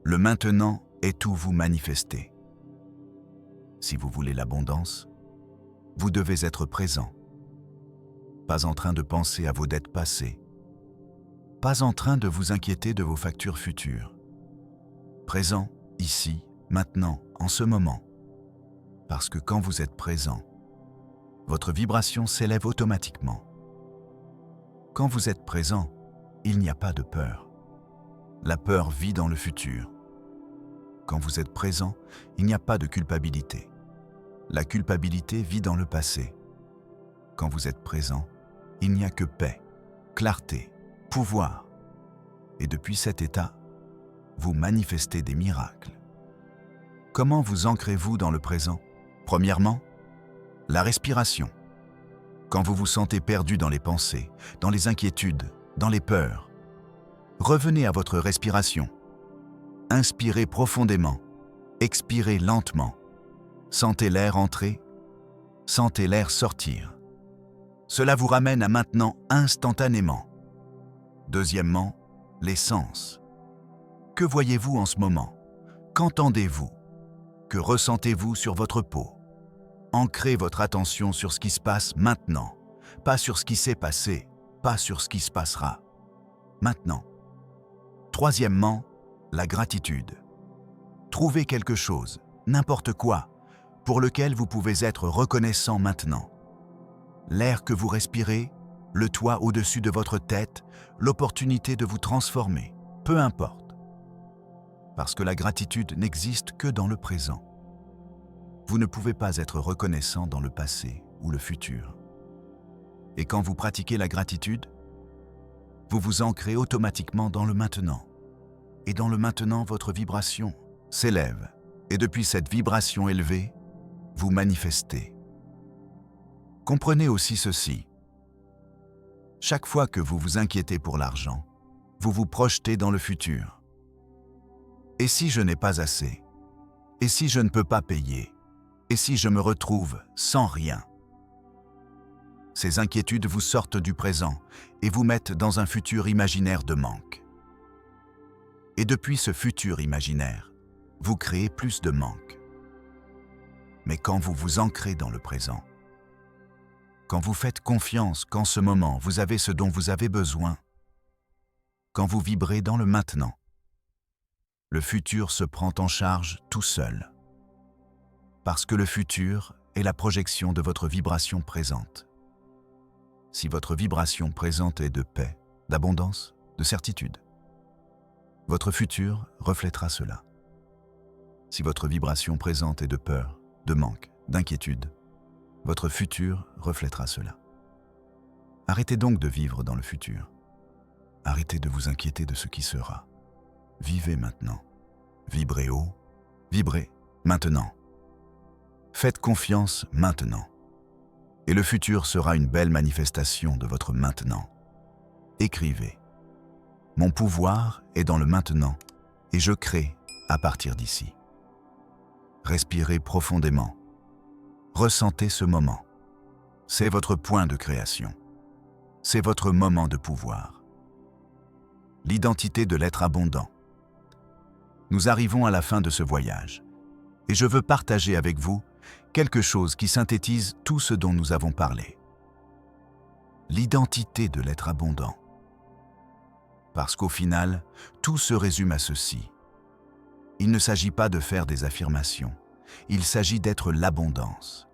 Le maintenant est où vous manifestez. Si vous voulez l'abondance, vous devez être présent. Pas en train de penser à vos dettes passées. Pas en train de vous inquiéter de vos factures futures. Présent, ici, maintenant, en ce moment. Parce que quand vous êtes présent, votre vibration s'élève automatiquement. Quand vous êtes présent, il n'y a pas de peur. La peur vit dans le futur. Quand vous êtes présent, il n'y a pas de culpabilité. La culpabilité vit dans le passé. Quand vous êtes présent, il n'y a que paix, clarté, pouvoir. Et depuis cet état, vous manifestez des miracles. Comment vous ancrez-vous dans le présent ? Premièrement, la respiration. Quand vous vous sentez perdu dans les pensées, dans les inquiétudes, dans les peurs, revenez à votre respiration. Inspirez profondément, expirez lentement. Sentez l'air entrer, sentez l'air sortir. Cela vous ramène à maintenant instantanément. Deuxièmement, les sens. Que voyez-vous en ce moment ? Qu'entendez-vous ? Que ressentez-vous sur votre peau ? Ancrez votre attention sur ce qui se passe maintenant, pas sur ce qui s'est passé, pas sur ce qui se passera. Maintenant. Troisièmement, la gratitude. Trouvez quelque chose, n'importe quoi, pour lequel vous pouvez être reconnaissant maintenant. L'air que vous respirez, le toit au-dessus de votre tête, l'opportunité de vous transformer, peu importe. Parce que la gratitude n'existe que dans le présent. Vous ne pouvez pas être reconnaissant dans le passé ou le futur. Et quand vous pratiquez la gratitude, vous vous ancrez automatiquement dans le maintenant. Et dans le maintenant, votre vibration s'élève. Et depuis cette vibration élevée, vous manifestez. Comprenez aussi ceci. Chaque fois que vous vous inquiétez pour l'argent, vous vous projetez dans le futur. Et si je n'ai pas assez ? Et si je ne peux pas payer ? Et si je me retrouve sans rien ? Ces inquiétudes vous sortent du présent et vous mettent dans un futur imaginaire de manque. Et depuis ce futur imaginaire, vous créez plus de manque. Mais quand vous vous ancrez dans le présent, quand vous faites confiance qu'en ce moment vous avez ce dont vous avez besoin, quand vous vibrez dans le maintenant, le futur se prend en charge tout seul. Parce que le futur est la projection de votre vibration présente. Si votre vibration présente est de paix, d'abondance, de certitude, votre futur reflètera cela. Si votre vibration présente est de peur, de manque, d'inquiétude, votre futur reflètera cela. Arrêtez donc de vivre dans le futur. Arrêtez de vous inquiéter de ce qui sera. Vivez maintenant. Vibrez haut. Vibrez maintenant. Faites confiance maintenant. Et le futur sera une belle manifestation de votre maintenant. Écrivez. Mon pouvoir est dans le maintenant et je crée à partir d'ici. Respirez profondément. Ressentez ce moment. C'est votre point de création. C'est votre moment de pouvoir. L'identité de l'être abondant. Nous arrivons à la fin de ce voyage et je veux partager avec vous quelque chose qui synthétise tout ce dont nous avons parlé. L'identité de l'être abondant. Parce qu'au final, tout se résume à ceci. Il ne s'agit pas de faire des affirmations, il s'agit d'être l'abondance.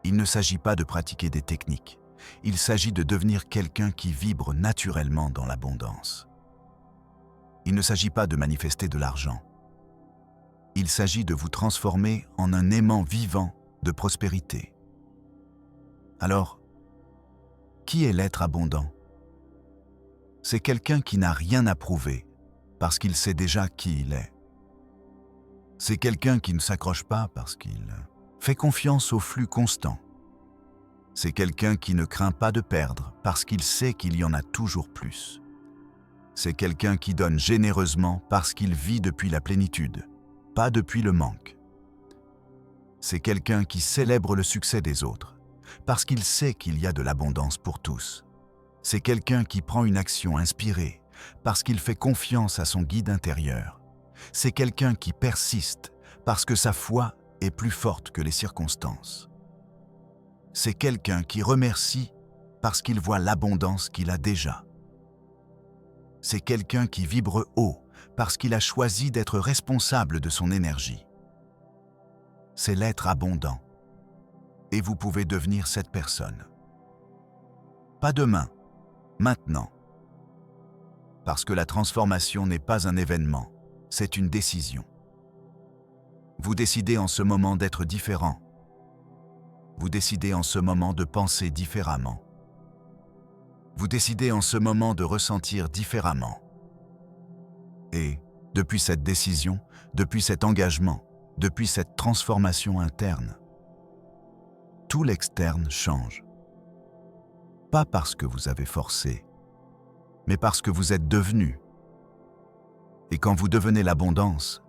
Il ne s'agit pas de pratiquer des techniques, il s'agit de devenir quelqu'un qui vibre naturellement dans l'abondance. Il ne s'agit pas de manifester de l'argent. Il s'agit de vous transformer en un aimant vivant de prospérité. Alors, qui est l'être abondant? C'est quelqu'un qui n'a rien à prouver parce qu'il sait déjà qui il est. C'est quelqu'un qui ne s'accroche pas parce qu'il fait confiance au flux constant. C'est quelqu'un qui ne craint pas de perdre parce qu'il sait qu'il y en a toujours plus. C'est quelqu'un qui donne généreusement parce qu'il vit depuis la plénitude, pas depuis le manque. C'est quelqu'un qui célèbre le succès des autres parce qu'il sait qu'il y a de l'abondance pour tous. C'est quelqu'un qui prend une action inspirée parce qu'il fait confiance à son guide intérieur. C'est quelqu'un qui persiste parce que sa foi est plus forte que les circonstances. C'est quelqu'un qui remercie parce qu'il voit l'abondance qu'il a déjà. C'est quelqu'un qui vibre haut parce qu'il a choisi d'être responsable de son énergie. C'est l'être abondant. Et vous pouvez devenir cette personne. Pas demain, maintenant. Parce que la transformation n'est pas un événement, c'est une décision. Vous décidez en ce moment d'être différent. Vous décidez en ce moment de penser différemment. Vous décidez en ce moment de ressentir différemment. Et, depuis cette décision, depuis cet engagement, depuis cette transformation interne, tout l'externe change. Pas parce que vous avez forcé, mais parce que vous êtes devenu. Et quand vous devenez l'abondance,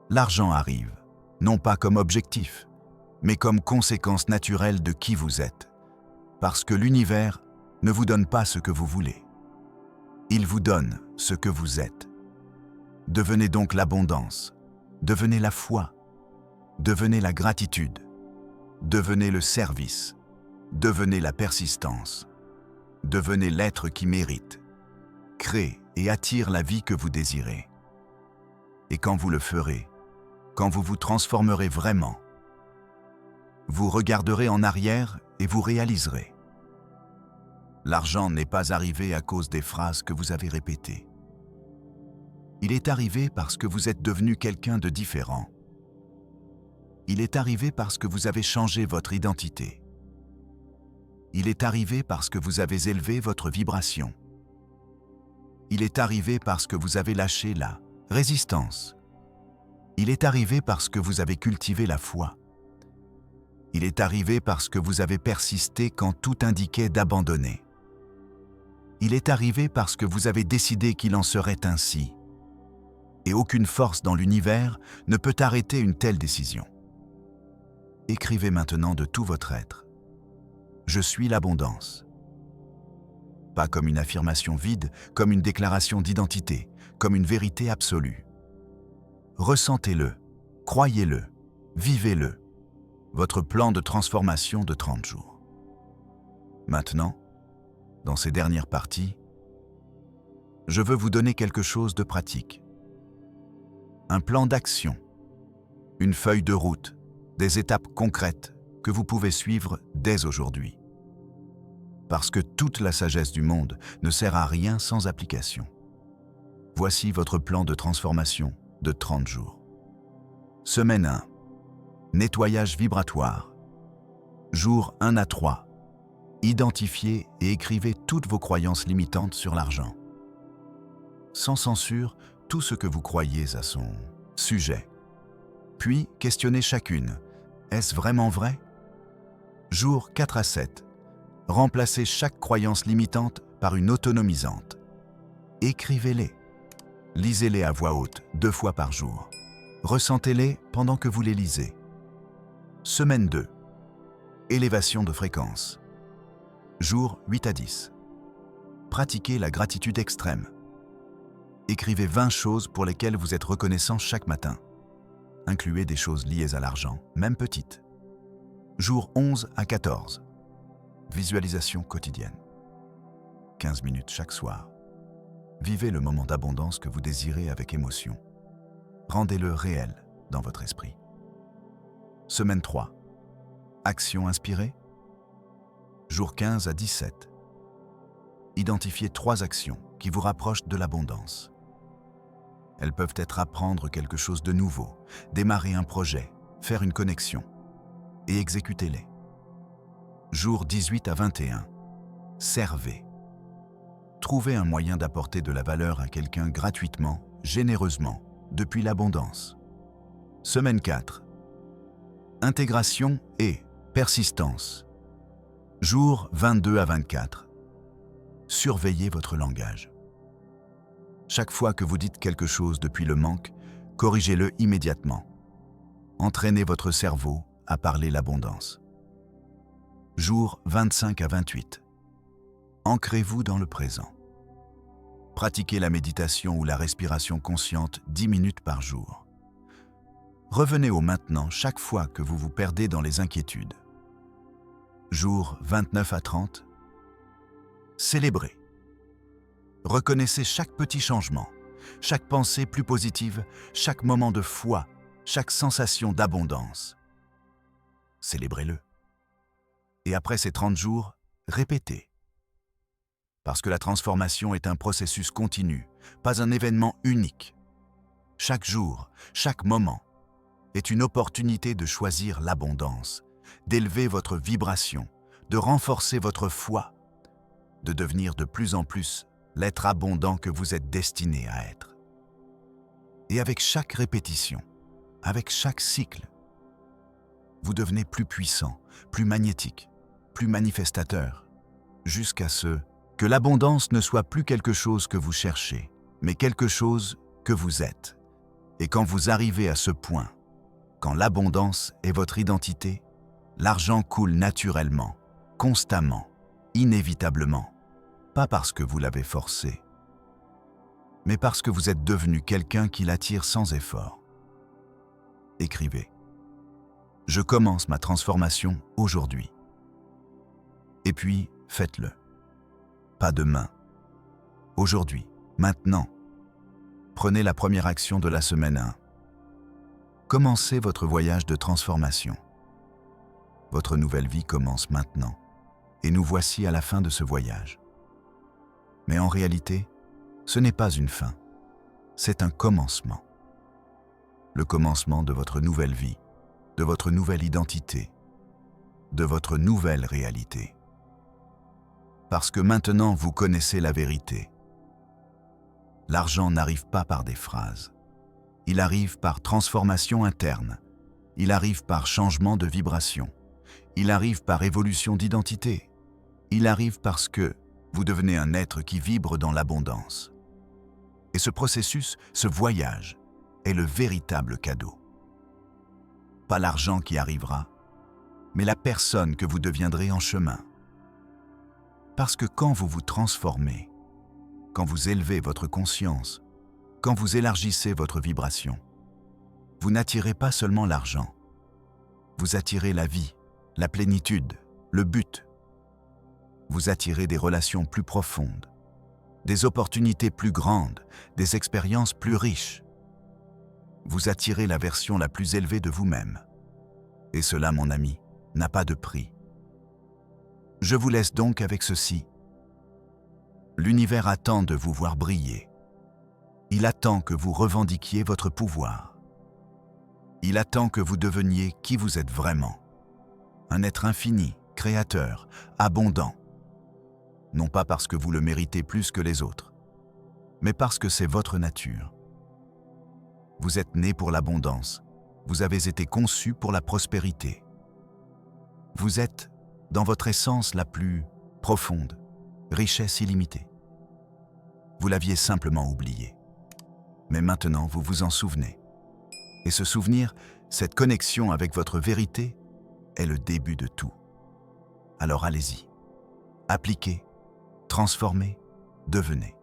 l'argent arrive, non pas comme objectif, mais comme conséquence naturelle de qui vous êtes. Parce que l'univers ne vous donne pas ce que vous voulez. Il vous donne ce que vous êtes. Devenez donc l'abondance, devenez la foi, devenez la gratitude, devenez le service, devenez la persistance, devenez l'être qui mérite, crée et attire la vie que vous désirez. Et quand vous le ferez, quand vous vous transformerez vraiment, vous regarderez en arrière et vous réaliserez. L'argent n'est pas arrivé à cause des phrases que vous avez répétées. Il est arrivé parce que vous êtes devenu quelqu'un de différent. Il est arrivé parce que vous avez changé votre identité. Il est arrivé parce que vous avez élevé votre vibration. Il est arrivé parce que vous avez lâché la résistance. Il est arrivé parce que vous avez cultivé la foi. Il est arrivé parce que vous avez persisté quand tout indiquait d'abandonner. Il est arrivé parce que vous avez décidé qu'il en serait ainsi. Et aucune force dans l'univers ne peut arrêter une telle décision. Écrivez maintenant de tout votre être. Je suis l'abondance. Pas comme une affirmation vide, comme une déclaration d'identité, comme une vérité absolue. Ressentez-le, croyez-le, vivez-le. Votre plan de transformation de 30 jours. Maintenant, dans ces dernières parties, je veux vous donner quelque chose de pratique. Un plan d'action, une feuille de route, des étapes concrètes que vous pouvez suivre dès aujourd'hui. Parce que toute la sagesse du monde ne sert à rien sans application. Voici votre plan de transformation de 30 jours. Semaine 1. Nettoyage vibratoire. Jour 1 à 3. Identifiez et écrivez toutes vos croyances limitantes sur l'argent. Sans censure, tout ce que vous croyez à son sujet. Puis, questionnez chacune. Est-ce vraiment vrai? Jour 4 à 7. Remplacez chaque croyance limitante par une autonomisante. Écrivez-les. Lisez-les à voix haute 2 fois par jour. Ressentez-les pendant que vous les lisez. Semaine 2. Élévation de fréquence. Jour 8 à 10. Pratiquez la gratitude extrême. Écrivez 20 choses pour lesquelles vous êtes reconnaissant chaque matin. Incluez des choses liées à l'argent, même petites. Jour 11 à 14. Visualisation quotidienne. 15 minutes chaque soir. Vivez le moment d'abondance que vous désirez avec émotion. Rendez-le réel dans votre esprit. Semaine 3. Action inspirée. Jour 15 à 17. Identifiez 3 actions qui vous rapprochent de l'abondance. Elles peuvent être apprendre quelque chose de nouveau, démarrer un projet, faire une connexion, et exécutez-les. Jour 18 à 21. Servez. Trouvez un moyen d'apporter de la valeur à quelqu'un gratuitement, généreusement, depuis l'abondance. Semaine 4. Intégration et persistance. Jour 22 à 24. Surveillez votre langage. Chaque fois que vous dites quelque chose depuis le manque, corrigez-le immédiatement. Entraînez votre cerveau à parler l'abondance. Jour 25 à 28. Ancrez-vous dans le présent. Pratiquez la méditation ou la respiration consciente 10 minutes par jour. Revenez au maintenant chaque fois que vous vous perdez dans les inquiétudes. Jour 29 à 30. Célébrez. Reconnaissez chaque petit changement, chaque pensée plus positive, chaque moment de foi, chaque sensation d'abondance. Célébrez-le. Et après ces 30 jours, répétez. Parce que la transformation est un processus continu, pas un événement unique. Chaque jour, chaque moment est une opportunité de choisir l'abondance, d'élever votre vibration, de renforcer votre foi, de devenir de plus en plus l'être abondant que vous êtes destiné à être. Et avec chaque répétition, avec chaque cycle, vous devenez plus puissant, plus magnétique, plus manifestateur, jusqu'à ce que l'abondance ne soit plus quelque chose que vous cherchez, mais quelque chose que vous êtes. Et quand vous arrivez à ce point, quand l'abondance est votre identité, l'argent coule naturellement, constamment, inévitablement, pas parce que vous l'avez forcé, mais parce que vous êtes devenu quelqu'un qui l'attire sans effort. Écrivez. Je commence ma transformation aujourd'hui. Et puis, faites-le. Pas demain. Aujourd'hui, maintenant. Prenez la première action de la semaine 1. Commencez votre voyage de transformation. Votre nouvelle vie commence maintenant, et nous voici à la fin de ce voyage. Mais en réalité, ce n'est pas une fin, c'est un commencement. Le commencement de votre nouvelle vie, de votre nouvelle identité, de votre nouvelle réalité. Parce que maintenant vous connaissez la vérité. L'argent n'arrive pas par des phrases. Il arrive par transformation interne. Il arrive par changement de vibration. Il arrive par évolution d'identité. Il arrive parce que vous devenez un être qui vibre dans l'abondance. Et ce processus, ce voyage, est le véritable cadeau. Pas l'argent qui arrivera, mais la personne que vous deviendrez en chemin. Parce que quand vous vous transformez, quand vous élevez votre conscience, quand vous élargissez votre vibration, vous n'attirez pas seulement l'argent. Vous attirez la vie, la plénitude, le but. Vous attirez des relations plus profondes, des opportunités plus grandes, des expériences plus riches. Vous attirez la version la plus élevée de vous-même. Et cela, mon ami, n'a pas de prix. Je vous laisse donc avec ceci. L'univers attend de vous voir briller. Il attend que vous revendiquiez votre pouvoir. Il attend que vous deveniez qui vous êtes vraiment. Un être infini, créateur, abondant. Non pas parce que vous le méritez plus que les autres, mais parce que c'est votre nature. Vous êtes né pour l'abondance. Vous avez été conçu pour la prospérité. Vous êtes dans votre essence la plus profonde, richesse illimitée. Vous l'aviez simplement oublié. Mais maintenant, vous vous en souvenez. Et ce souvenir, cette connexion avec votre vérité, est le début de tout. Alors allez-y. Appliquez, transformez, devenez.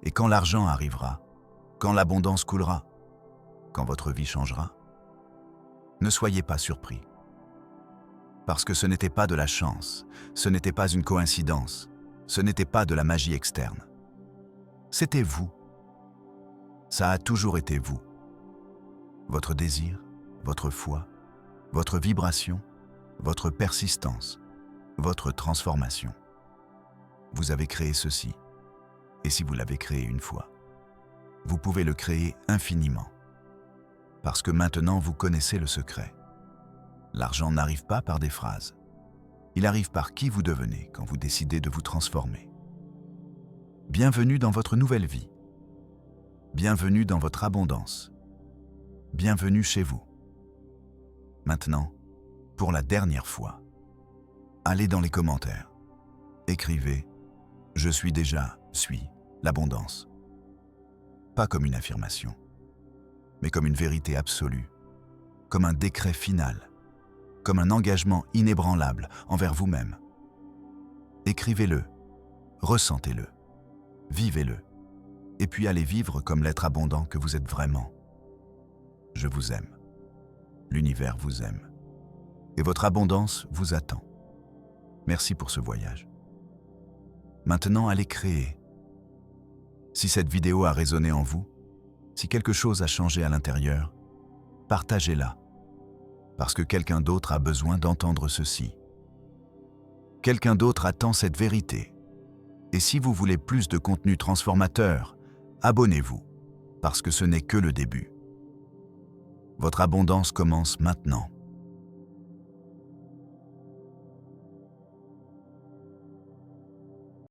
Et quand l'argent arrivera, quand l'abondance coulera, quand votre vie changera, ne soyez pas surpris. Parce que ce n'était pas de la chance, ce n'était pas une coïncidence, ce n'était pas de la magie externe. C'était vous. Ça a toujours été vous. Votre désir, votre foi, votre vibration, votre persistance, votre transformation. Vous avez créé ceci. Et si vous l'avez créé une fois, vous pouvez le créer infiniment. Parce que maintenant vous connaissez le secret. L'argent n'arrive pas par des phrases. Il arrive par qui vous devenez quand vous décidez de vous transformer. Bienvenue dans votre nouvelle vie. Bienvenue dans votre abondance. Bienvenue chez vous. Maintenant, pour la dernière fois, allez dans les commentaires. Écrivez « Je suis déjà, suis l'abondance ». Pas comme une affirmation, mais comme une vérité absolue, comme un décret final, comme un engagement inébranlable envers vous-même. Écrivez-le, ressentez-le, vivez-le, et puis allez vivre comme l'être abondant que vous êtes vraiment. Je vous aime. L'univers vous aime. Et votre abondance vous attend. Merci pour ce voyage. Maintenant, allez créer. Si cette vidéo a résonné en vous, si quelque chose a changé à l'intérieur, partagez-la. Parce que quelqu'un d'autre a besoin d'entendre ceci. Quelqu'un d'autre attend cette vérité. Et si vous voulez plus de contenu transformateur, abonnez-vous, parce que ce n'est que le début. Votre abondance commence maintenant.